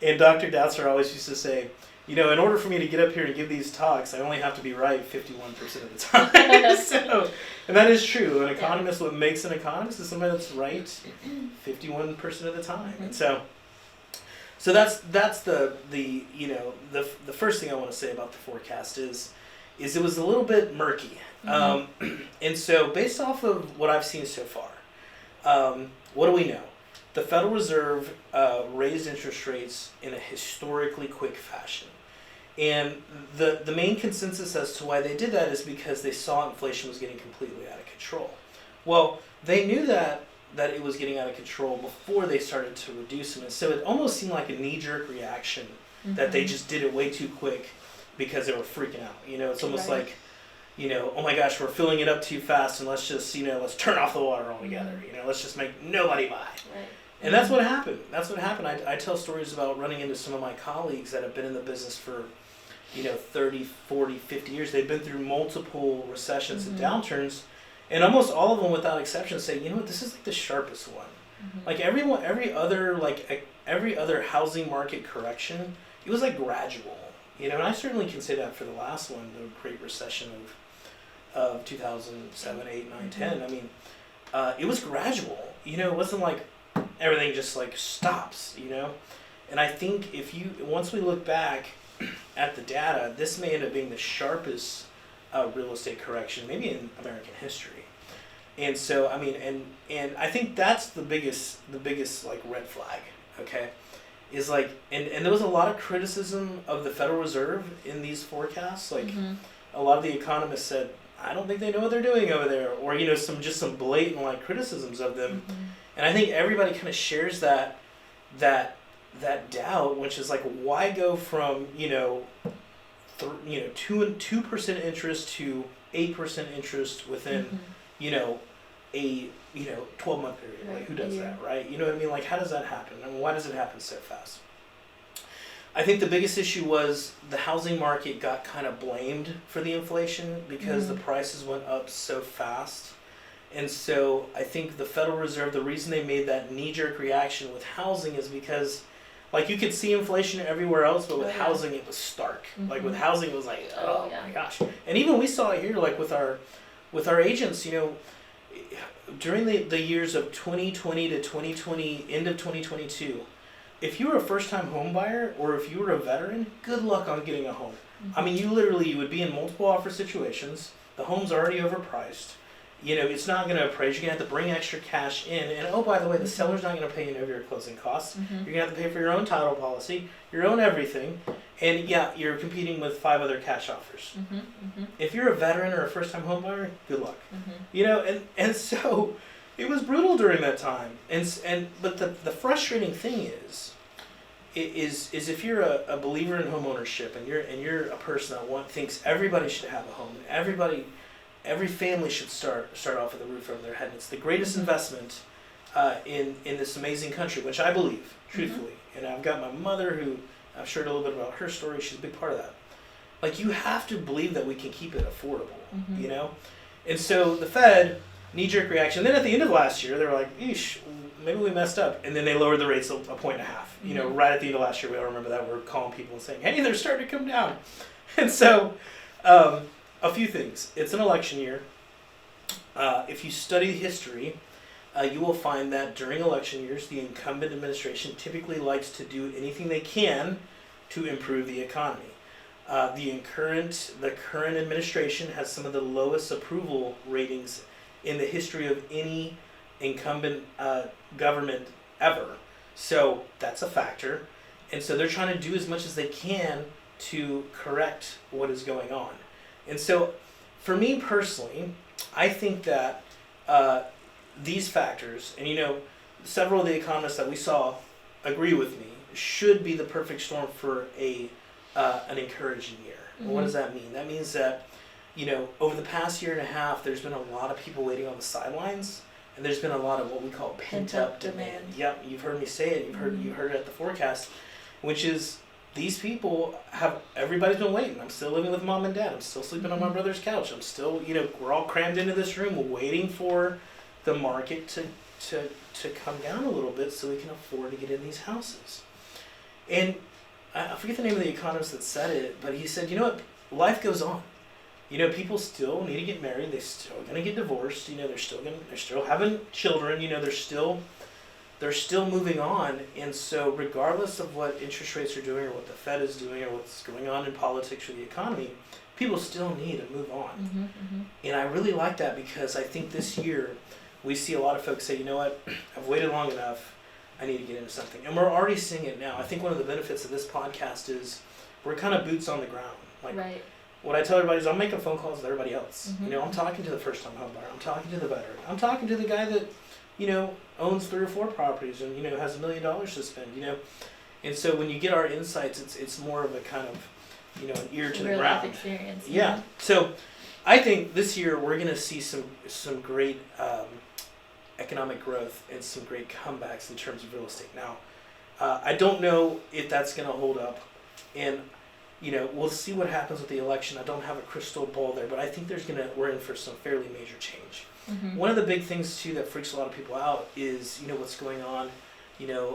And Dr. Doubtzer always used to say, in order for me to get up here and give these talks, I only have to be right 51% of the time. So, and that is true. An economist, what makes an economist is somebody that's right 51% of the time. And so that's the first thing I want to say about the forecast is it was a little bit murky. And so based off of what I've seen so far, what do we know? The Federal Reserve raised interest rates in a historically quick fashion. And the main consensus as to why they did that is because they saw inflation was getting completely out of control. Well, they knew that it was getting out of control before they started to reduce them. And so it almost seemed like a knee-jerk reaction that they just did it way too quick because they were freaking out. It's almost like, oh my gosh, we're filling it up too fast, and let's just, let's turn off the water altogether. Let's just make nobody buy. Right. And that's what happened. I tell stories about running into some of my colleagues that have been in the business for, 30, 40, 50 years. They've been through multiple recessions and downturns, and almost all of them, without exception, say, this is like the sharpest one. Like every other housing market correction, it was like gradual. And I certainly can say that for the last one, the Great Recession of 2007, 8, 9, 10. I mean, it was gradual. It wasn't like everything just like stops. And I think once we look back at the data, this may end up being the sharpest real estate correction maybe in American history. And so I mean, and I think that's the biggest like red flag. Okay. Is like, and there was a lot of criticism of the Federal Reserve in these forecasts. Like, a lot of the economists said, I don't think they know what they're doing over there, or some blatant like criticisms of them. And I think everybody kind of shares that doubt, which is like, why go from 2% interest to 8% interest within a 12-month period? Like, who does that, right? You know what I mean? Like, how does that happen? I mean, why does it happen so fast? I think the biggest issue was the housing market got kind of blamed for the inflation because the prices went up so fast. And so I think the Federal Reserve, the reason they made that knee-jerk reaction with housing is because, like, you could see inflation everywhere else, but with housing it was stark. Like with housing it was like, my gosh. And even we saw it here, like with our agents, during the years of 2020 to 2020, end of 2022, if you were a first-time home buyer or if you were a veteran, good luck on getting a home. I mean, you would be in multiple offer situations. The home's already overpriced. It's not going to appraise. You're going to have to bring extra cash in. And oh, by the way, the seller's not going to pay any of your closing costs. You're going to have to pay for your own title policy, your own everything. And yeah, you're competing with 5 other cash offers. If you're a veteran or a first-time home buyer, good luck. And so it was brutal during that time. But the frustrating thing is if you're a believer in home ownership and you're a person that thinks everybody should have a home, every family should start off with a roof over their head. It's the greatest investment in this amazing country, which I believe, truthfully. And I've got my mother, who I've shared a little bit about her story. She's a big part of that. Like, you have to believe that we can keep it affordable, And so the Fed, knee-jerk reaction. Then at the end of last year, they were like, eesh, maybe we messed up. And then they lowered the rates a 1.5. Right at the end of last year, we all remember that. We're calling people and saying, hey, they're starting to come down. And so a few things. It's an election year. If you study history, you will find that during election years, the incumbent administration typically likes to do anything they can to improve the economy. The current administration has some of the lowest approval ratings in the history of any incumbent government ever. So that's a factor. And so they're trying to do as much as they can to correct what is going on. And so for me personally, I think that these factors, and several of the economists that we saw agree with me, should be the perfect storm for an encouraging year. Well, what does that mean? That means that over the past year and a half, there's been a lot of people waiting on the sidelines, and there's been a lot of what we call pent-up demand. Yep, you've heard me say it. You heard it at the forecast, which is these people everybody's been waiting. I'm still living with mom and dad. I'm still sleeping on my brother's couch. I'm still, we're all crammed into this room waiting for the market to come down a little bit so we can afford to get in these houses. And I forget the name of the economist that said it, but he said, life goes on. People still need to get married. They're still going to get divorced. They're still having children. They're still moving on. And so regardless of what interest rates are doing or what the Fed is doing or what's going on in politics or the economy, people still need to move on. And I really like that, because I think this year we see a lot of folks say, you know what, I've waited long enough. I need to get into something. And we're already seeing it now. I think one of the benefits of this podcast is we're kind of boots on the ground. Like, what I tell everybody is I'm making phone calls with everybody else. I'm talking to the first-time home buyer. I'm talking to the veteran. I'm talking to the guy that, owns 3 or 4 properties and, has $1 million to spend, And so when you get our insights, it's more of a kind of, an ear to the ground. Real life experience. Yeah. So I think this year we're going to see some great economic growth and some great comebacks in terms of real estate. Now, I don't know if that's going to hold up, and we'll see what happens with the election. I don't have a crystal ball there, but I think we're in for some fairly major change. One of the big things too that freaks a lot of people out is what's going on,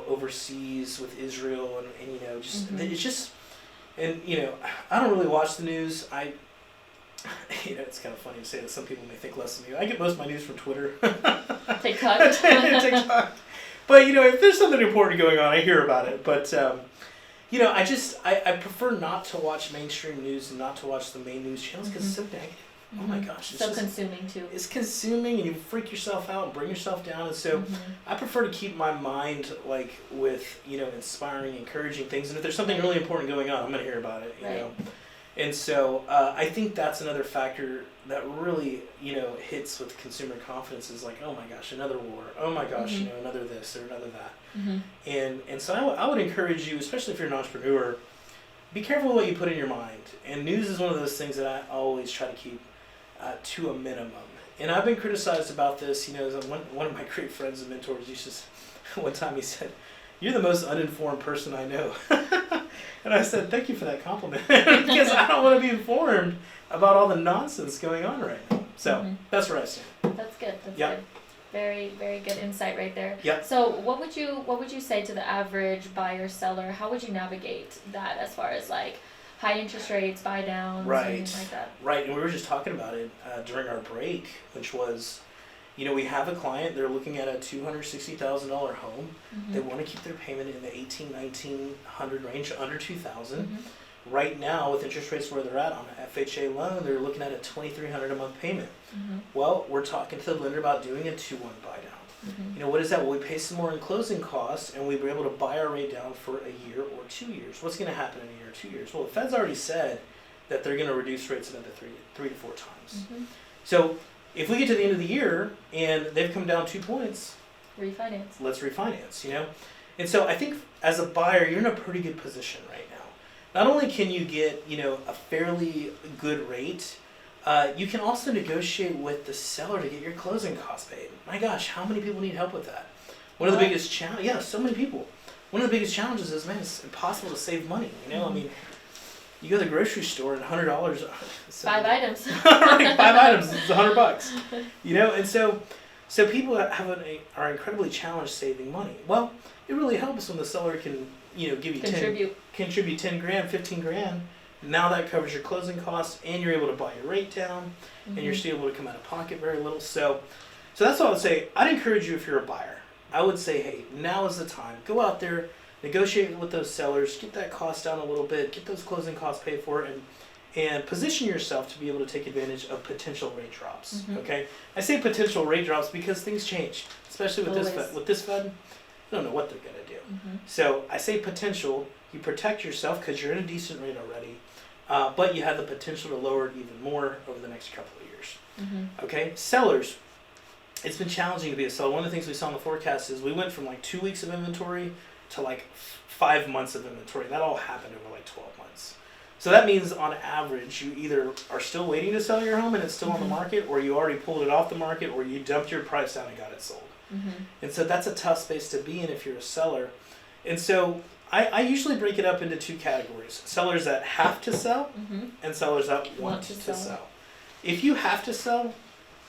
overseas with Israel and it's just, and I don't really watch the news. It's kind of funny to say that some people may think less of me. I get most of my news from Twitter. TikTok. TikTok. But, if there's something important going on, I hear about it. But, I prefer not to watch mainstream news and not to watch the main news channels because it's so negative. Oh my gosh. It's so consuming too. It's consuming, and you freak yourself out and bring yourself down. And so I prefer to keep my mind with, inspiring, encouraging things. And if there's something really important going on, I'm going to hear about it, And so I think that's another factor that really, hits with consumer confidence is like, oh my gosh, another war. Oh my gosh, another this or another that. And so I would encourage you, especially if you're an entrepreneur, be careful what you put in your mind. And news is one of those things that I always try to keep to a minimum. And I've been criticized about this. One of my great friends and mentors used to, one time he said, "You're the most uninformed person I know." And I said, "Thank you for that compliment," because I don't want to be informed about all the nonsense going on right now. So that's where I stand. That's good. That's good. Very, very good insight right there. Yep. So what would you say to the average buyer seller? How would you navigate that as far as like high interest rates, buy downs, and things like that? Right. And we were just talking about it during our break, which was, we have a client, they're looking at a $260,000 home. They want to keep their payment in the $1,900 range, under $2,000. Right now, with interest rates where they're at on an FHA loan, they're looking at a $2,300 a month payment. Well, we're talking to the lender about doing a 2-1 buy down. What is that? Well, we pay some more in closing costs, and we were able to buy our rate down for a year or 2 years. What's going to happen in a year or 2 years? Well, the Fed's already said that they're going to reduce rates another three to four times. So if we get to the end of the year and they've come down 2 points, refinance. Let's refinance, And so I think as a buyer, you're in a pretty good position right now. Not only can you get, a fairly good rate, you can also negotiate with the seller to get your closing costs paid. My gosh, how many people need help with that? One of the biggest so many people. One of the biggest challenges is, man, it's impossible to save money. I mean, you go to the grocery store and $100. 5 items. Right, 5 items. It's $100. And so people are incredibly challenged saving money. Well, it really helps when the seller can give you contribute 10 grand, 15 grand. Now that covers your closing costs, and you're able to buy your rate down, and you're still able to come out of pocket very little. So that's what I would say. I'd encourage you, if you're a buyer, I would say, hey, now is the time. Go out there, negotiate with those sellers, get that cost down a little bit, get those closing costs paid for, and position yourself to be able to take advantage of potential rate drops. Okay, I say potential rate drops because things change, especially with this Fed. I don't know what they're gonna do. So I say potential. You protect yourself because you're in a decent rate already, but you have the potential to lower it even more over the next couple of years. Okay, sellers. It's been challenging to be a seller. One of the things we saw in the forecast is we went from like 2 weeks of inventory to like 5 months of inventory. That all happened over like 12 months. So that means on average, you either are still waiting to sell your home and it's still on the market, or you already pulled it off the market, or you dumped your price down and got it sold. And so that's a tough space to be in if you're a seller. And so I usually break it up into 2 categories. Sellers that have to sell and sellers that want to sell. If you have to sell,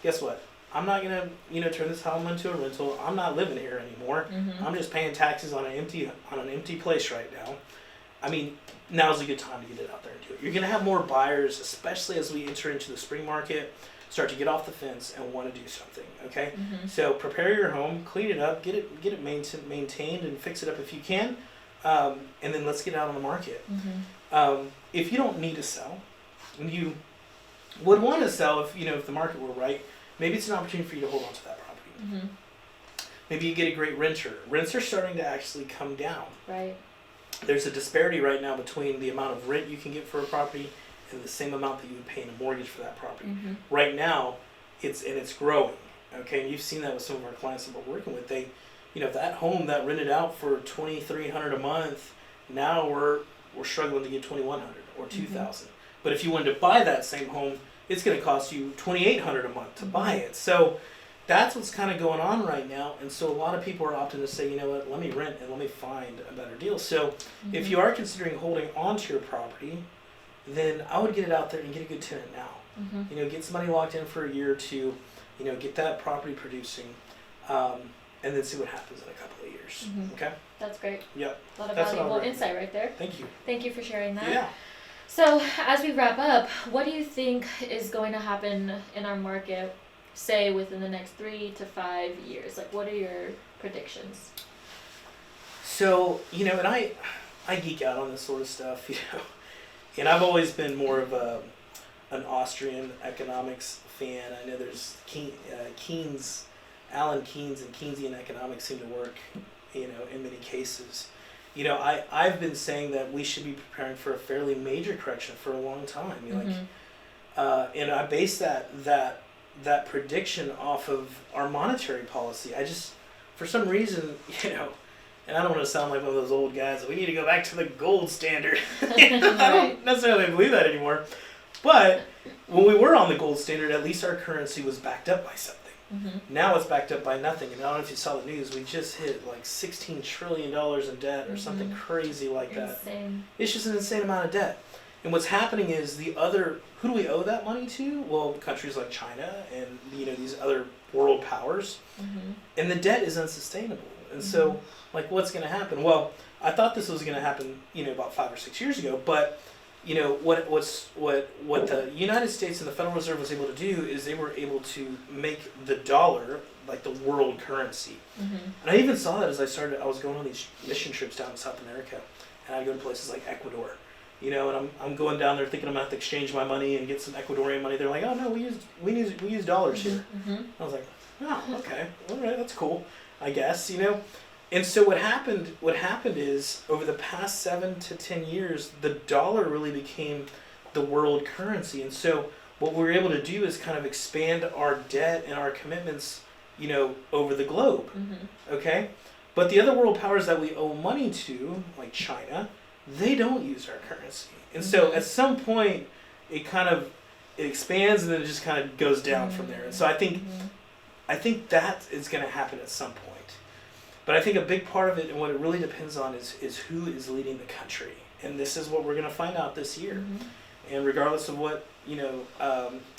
guess what? I'm not going to turn this home into a rental. I'm not living here anymore. I'm just paying taxes on an empty place right now. I mean, now's a good time to get it out there and do it. You're going to have more buyers, especially as we enter into the spring market, start to get off the fence and want to do something. Okay, so prepare your home, clean it up, get it maintained, and fix it up if you can, and then let's get out on the market. If you don't need to sell, and you would want to sell, if the market were right, maybe it's an opportunity for you to hold on to that property. Maybe you get a great renter. Rents are starting to actually come down. Right. There's a disparity right now between the amount of rent you can get for a property and the same amount that you would pay in a mortgage for that property. Right now, it's growing. Okay, and you've seen that with some of our clients that we're working with. They, that home that rented out for $2,300 a month, now we're struggling to get $2,100 or $2,000. But if you wanted to buy that same home, it's going to cost you $2,800 a month to buy it. So that's what's kind of going on right now. And so a lot of people are opting to say, you know what, let me rent and let me find a better deal. So if you are considering holding on to your property, then I would get it out there and get a good tenant now. Get somebody locked in for a year or two, get that property producing, and then see what happens in a couple of years. Okay? That's great. Yep. A lot of valuable insight right there. Thank you. Thank you for sharing that. Yeah. So as we wrap up, what do you think is going to happen in our market, say within the next 3 to 5 years? Like, what are your predictions? So, and I geek out on this sort of stuff, and I've always been more of an Austrian economics fan. I know there's Alan Keynes and Keynesian economics seem to work, in many cases. I've been saying that we should be preparing for a fairly major correction for a long time. And I base that prediction off of our monetary policy. I just, for some reason, and I don't want to sound like one of those old guys, we need to go back to the gold standard. I don't necessarily believe that anymore. But when we were on the gold standard, at least our currency was backed up by something. Now it's backed up by nothing. And I don't know if you saw the news, we just hit like $16 trillion in debt or something crazy like that. Insane. It's just an insane amount of debt. And what's happening is who do we owe that money to? Well, countries like China and these other world powers. And the debt is unsustainable. And so, like, what's going to happen? Well, I thought this was going to happen, about 5 or 6 years ago. But what the United States and the Federal Reserve was able to do is they were able to make the dollar like the world currency. And I even saw that as I was going on these mission trips down in South America, and I'd go to places like Ecuador. And I'm going down there thinking I'm gonna have to exchange my money and get some Ecuadorian money. They're like, oh no, we use dollars here. I was like, oh, okay, all right, that's cool, I guess. And so what happened is over the past 7 to 10 years, the dollar really became the world currency. And so what we were able to do is kind of expand our debt and our commitments, over the globe. Okay, but the other world powers that we owe money to, like China, they don't use our currency. And so at some point it expands and then it just kind of goes down from there. And so I think that is going to happen at some point. But I think a big part of it and what it really depends on is who is leading the country. And this is what we're going to find out this year. And regardless of what,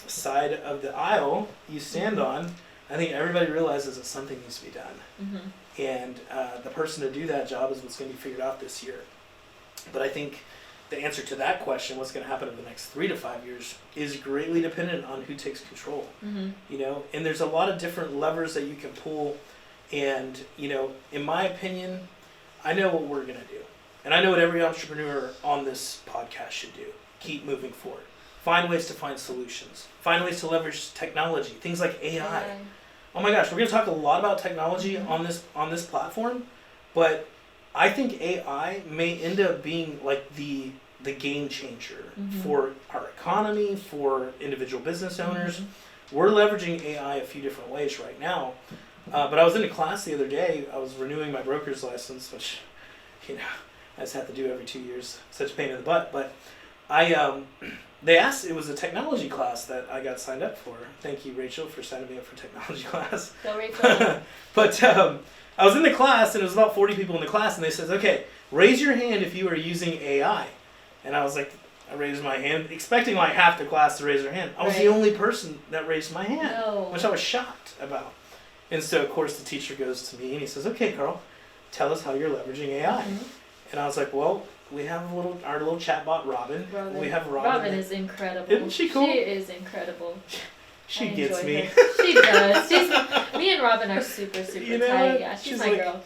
side of the aisle you stand on, I think everybody realizes that something needs to be done. And the person to do that job is what's going to be figured out this year. But I think the answer to that question, what's going to happen in the next 3 to 5 years, is greatly dependent on who takes control. And there's a lot of different levers that you can pull. And, in my opinion, I know what we're going to do. And I know what every entrepreneur on this podcast should do. Keep moving forward. Find ways to find solutions. Find ways to leverage technology. Things like AI. Oh my gosh, we're going to talk a lot about technology on this platform. But I think AI may end up being like the game changer for our economy, for individual business owners. We're leveraging AI a few different ways right now. But I was in a class the other day. I was renewing my broker's license, which, I just have to do every 2 years. Such a pain in the butt. But they asked, it was a technology class that I got signed up for. Thank you, Rachel, for signing me up for technology class. Go, Rachel. But I was in the class, and it was about 40 people in the class, and they said, okay, raise your hand if you are using AI. And I was like, I raised my hand, expecting like half the class to raise their hand. I was the only person that raised my hand, which I was shocked about. And so, of course, the teacher goes to me and he says, okay, Carl, tell us how you're leveraging AI. And I was like, well, we have our little chatbot, Robin. We have Robin. Robin is incredible. Isn't she cool? She is incredible. She gets me. She does. Me and Robin are super, super tight. Yeah, she's my girl.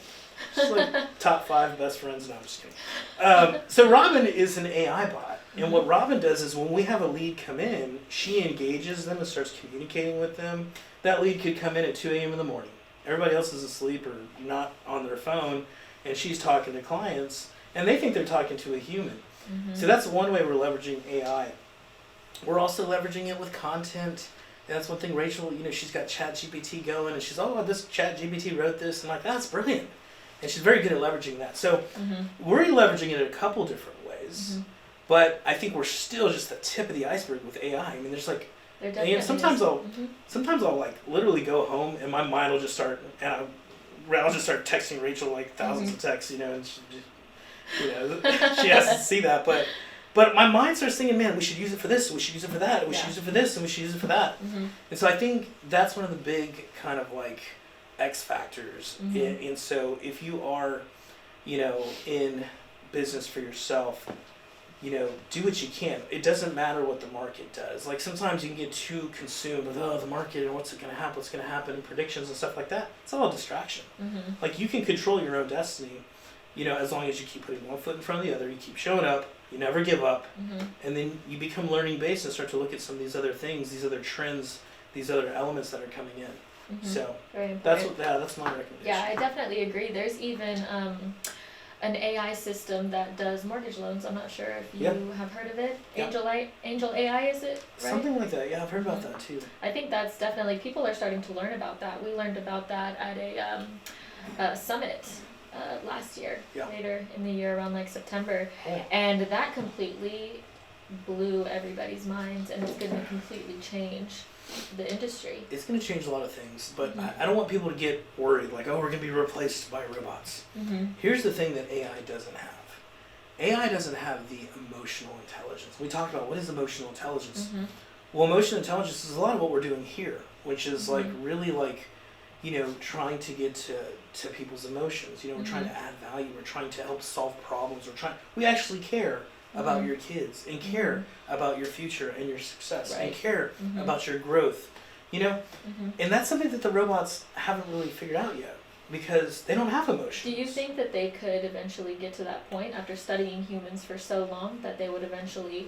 She's like top 5 best friends. No, I'm just kidding. So Robin is an AI bot. And what Robin does is when we have a lead come in, she engages them and starts communicating with them. That lead could come in at 2 a.m. in the morning. Everybody else is asleep or not on their phone, and she's talking to clients, and they think they're talking to a human. So that's one way we're leveraging AI. We're also leveraging it with content. And that's one thing Rachel, she's got ChatGPT going, and she's, this ChatGPT wrote this, and like, that's brilliant. And she's very good at leveraging that. So we're leveraging it in a couple different ways. But I think we're still just the tip of the iceberg with AI. I mean, there's like, sometimes I'll like literally go home and my mind will just start, and I'll just start texting Rachel like thousands of texts, and she has to see that. But my mind starts thinking, man, we should use it for this, we should use it for that, we should use it for this, and we should use it for that. And so I think that's one of the big kind of like X factors. And so if you are, in business for yourself, do what you can. It doesn't matter what the market does. Like sometimes you can get too consumed with, the market and what's going to happen, and predictions and stuff like that. It's all a distraction. Like you can control your own destiny, as long as you keep putting one foot in front of the other, you keep showing up, you never give up, and then you become learning based and start to look at some of these other things, these other trends, these other elements that are coming in. So that's my recommendation. Yeah, I definitely agree. There's even an AI system that does mortgage loans. I'm not sure if you have heard of it. Yeah. Angel AI, is it? Right? Something like that. Yeah, I've heard about that too. I think that's definitely, people are starting to learn about that. We learned about that at a summit last year, later in the year around like September. And that completely blew everybody's minds, and it's going to completely change the industry. It's going to change a lot of things, but I don't want people to get worried like, oh, we're going to be replaced by robots. Here's the thing that AI doesn't have. AI doesn't have the emotional intelligence. We talked about what is emotional intelligence. Well, emotional intelligence is a lot of what we're doing here, which is like really like, you know, trying to get to people's emotions. You know, we're trying to add value. We're trying to help solve problems. We actually care about your kids and care about your future and your success and care about your growth, you know? And that's something that the robots haven't really figured out yet because they don't have emotions. Do you think that they could eventually get to that point after studying humans for so long that they would eventually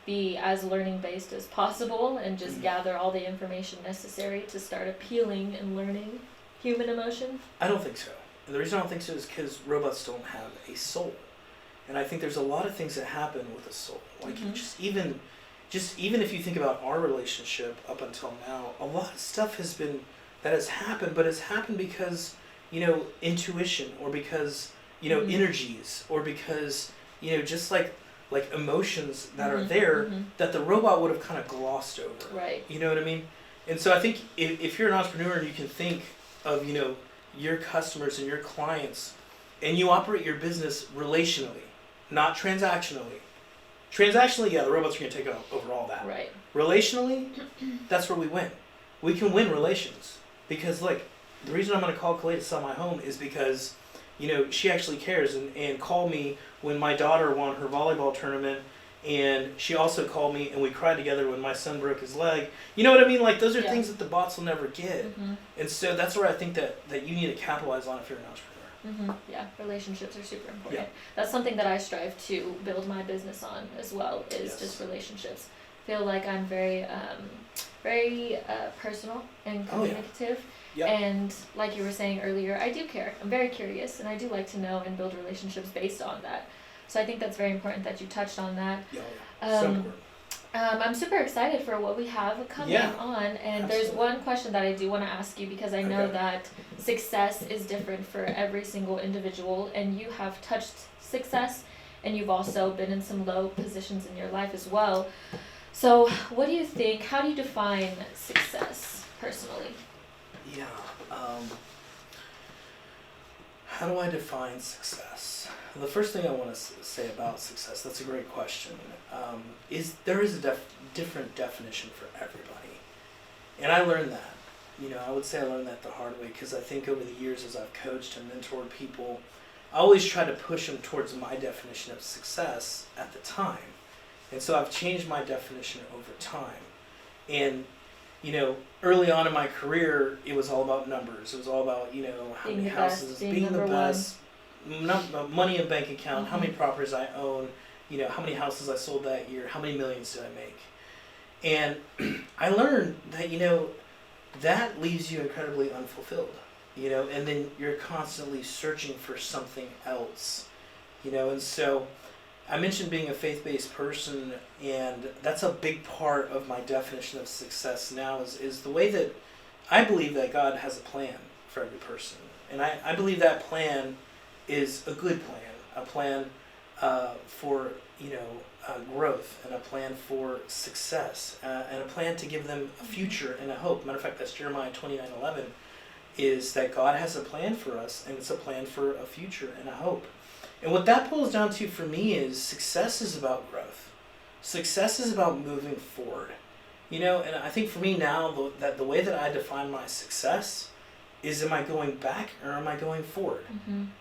be as learning based as possible and just gather all the information necessary to start appealing and learning human emotion? I don't think so. And the reason I don't think so is because robots don't have a soul. And I think there's a lot of things that happen with a soul. Like just even if you think about our relationship up until now, a lot of stuff has happened, but it's happened because, you know, intuition or because, you know, energies or because, you know, just like emotions that are there that the robot would have kind of glossed over. Right. You know what I mean? And so I think if you're an entrepreneur and you can think of, you know, your customers and your clients and you operate your business relationally, not transactionally. Transactionally, yeah, the robots are going to take over all that. Right. Relationally, that's where we win. We can win relations. Because, like, the reason I'm going to call Kalei to sell my home is because, you know, she actually cares and called me when my daughter won her volleyball tournament. And she also called me and we cried together when my son broke his leg. You know what I mean? Like, those are things that the bots will never get. And so that's where I think that you need to capitalize on if you're an entrepreneur. Yeah, relationships are super important. That's something that I strive to build my business on as well, is just relationships. Feel like I'm very personal and communicative. And like you were saying earlier, I do care. I'm very curious and I do like to know and build relationships based on that. So I think that's very important that you touched on that. So important. I'm super excited for what we have coming on, and there's one question that I do want to ask you because I know that success is different for every single individual, and you have touched success, and you've also been in some low positions in your life as well. So what do you think, how do you define success personally? Yeah, how do I define success? The first thing I want to say about success, that's a great question, is there is a different definition for everybody. And I learned that. You know, I would say I learned that the hard way because I think over the years as I've coached and mentored people, I always try to push them towards my definition of success at the time. And so I've changed my definition over time. And, you know, early on in my career, it was all about numbers. It was all about, you know, how many houses, being the best. Money in bank account, how many properties I own, you know, how many houses I sold that year, how many millions did I make. And I learned that, you know, that leaves you incredibly unfulfilled, you know, and then you're constantly searching for something else, you know. And so I mentioned being a faith-based person, and that's a big part of my definition of success now is the way that I believe that God has a plan for every person. And I believe that plan is a good plan, a plan for, you know, growth, and a plan for success, and a plan to give them a future and a hope. Matter of fact, that's Jeremiah 29:11, is that God has a plan for us, and it's a plan for a future and a hope. And what that boils down to for me is success is about growth. Success is about moving forward. You know, and I think for me now, the way that I define my success is, am I going back or am I going forward?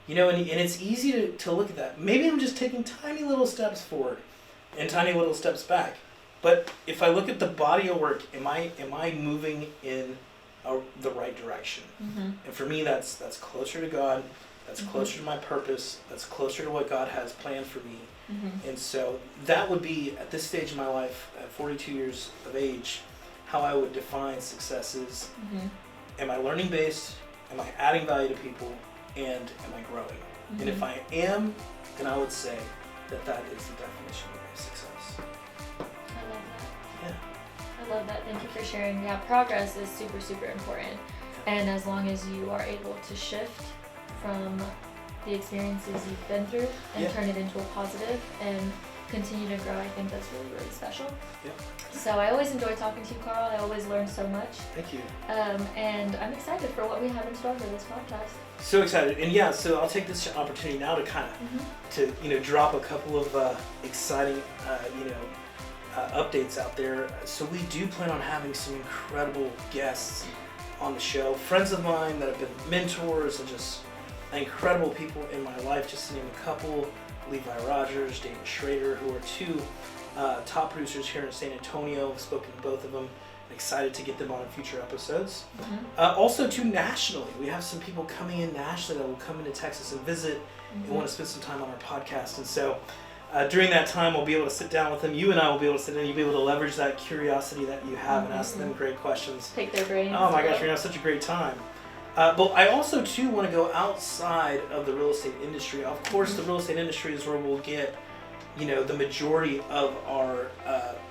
You know, and it's easy to look at that. Maybe I'm just taking tiny little steps forward and tiny little steps back. But if I look at the body of work, am I moving in the right direction? And for me, that's closer to God. That's closer to my purpose. That's closer to what God has planned for me. And so that would be, at this stage of my life, at 42 years of age, how I would define success is, am I learning based? Am I adding value to people? And am I growing? And if I am, then I would say that that is the definition of my success. I love that. Yeah. I love that. Thank you for sharing. Yeah, progress is super, super important. And as long as you are able to shift from the experiences you've been through and turn it into a positive and continue to grow, I think that's really, really special. Yeah. So I always enjoy talking to you, Carl. I always learn so much. Thank you. And I'm excited for what we have in store for this podcast. So excited. And yeah, so I'll take this opportunity now to kind of, to, drop a couple of exciting, updates out there. So we do plan on having some incredible guests on the show. Friends of mine that have been mentors and just incredible people in my life, just to name a couple. Levi Rogers, David Schrader, who are two top producers here in San Antonio. I've spoken to both of them. I'm excited to get them on in future episodes. Also, too, nationally. We have some people coming in nationally that will come into Texas and visit and want to spend some time on our podcast. And so during that time, we'll be able to sit down with them. You and I will be able to sit down. You'll be able to leverage that curiosity that you have and ask them great questions. Pick their brains. Oh my gosh, we're going to have such a great time. But I also, too, want to go outside of the real estate industry. Of course, the real estate industry is where we'll get, the majority of our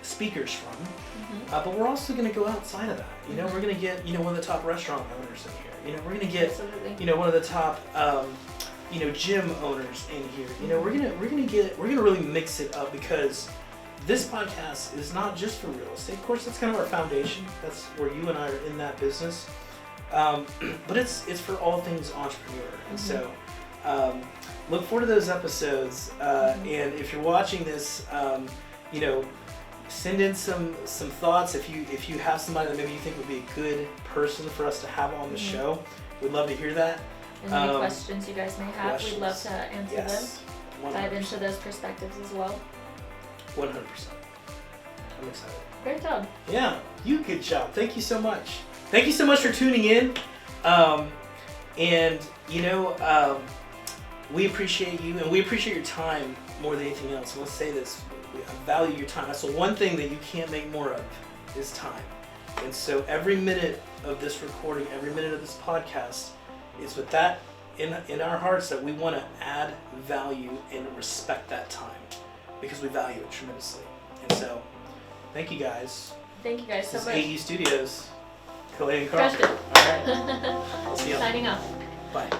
speakers from. But we're also going to go outside of that. We're going to get, one of the top restaurant owners in here. We're going to get, one of the top, gym owners in here. We're going to really mix it up, because this podcast is not just for real estate. Of course, that's kind of our foundation. That's where you and I are in that business. But it's for all things entrepreneur. And so look forward to those episodes. And if you're watching this, send in some thoughts. If you have somebody that maybe you think would be a good person for us to have on the show, we'd love to hear that. And any questions you guys may have, we'd love to answer them. 100%. Dive into those perspectives as well. 100%. I'm excited. Great job. Yeah, good job. Thank you so much. Thank you so much for tuning in. We appreciate you, and we appreciate your time more than anything else. Let's say this, we value your time. That's the one thing that you can't make more of, is time. And so every minute of this recording, every minute of this podcast, is with that in our hearts, that we want to add value and respect that time, because we value it tremendously. And so, thank you guys. Thank you guys so much. This is AE Studios. Kalei and Carl. Crushed it. All right. See you. Signing off. Bye.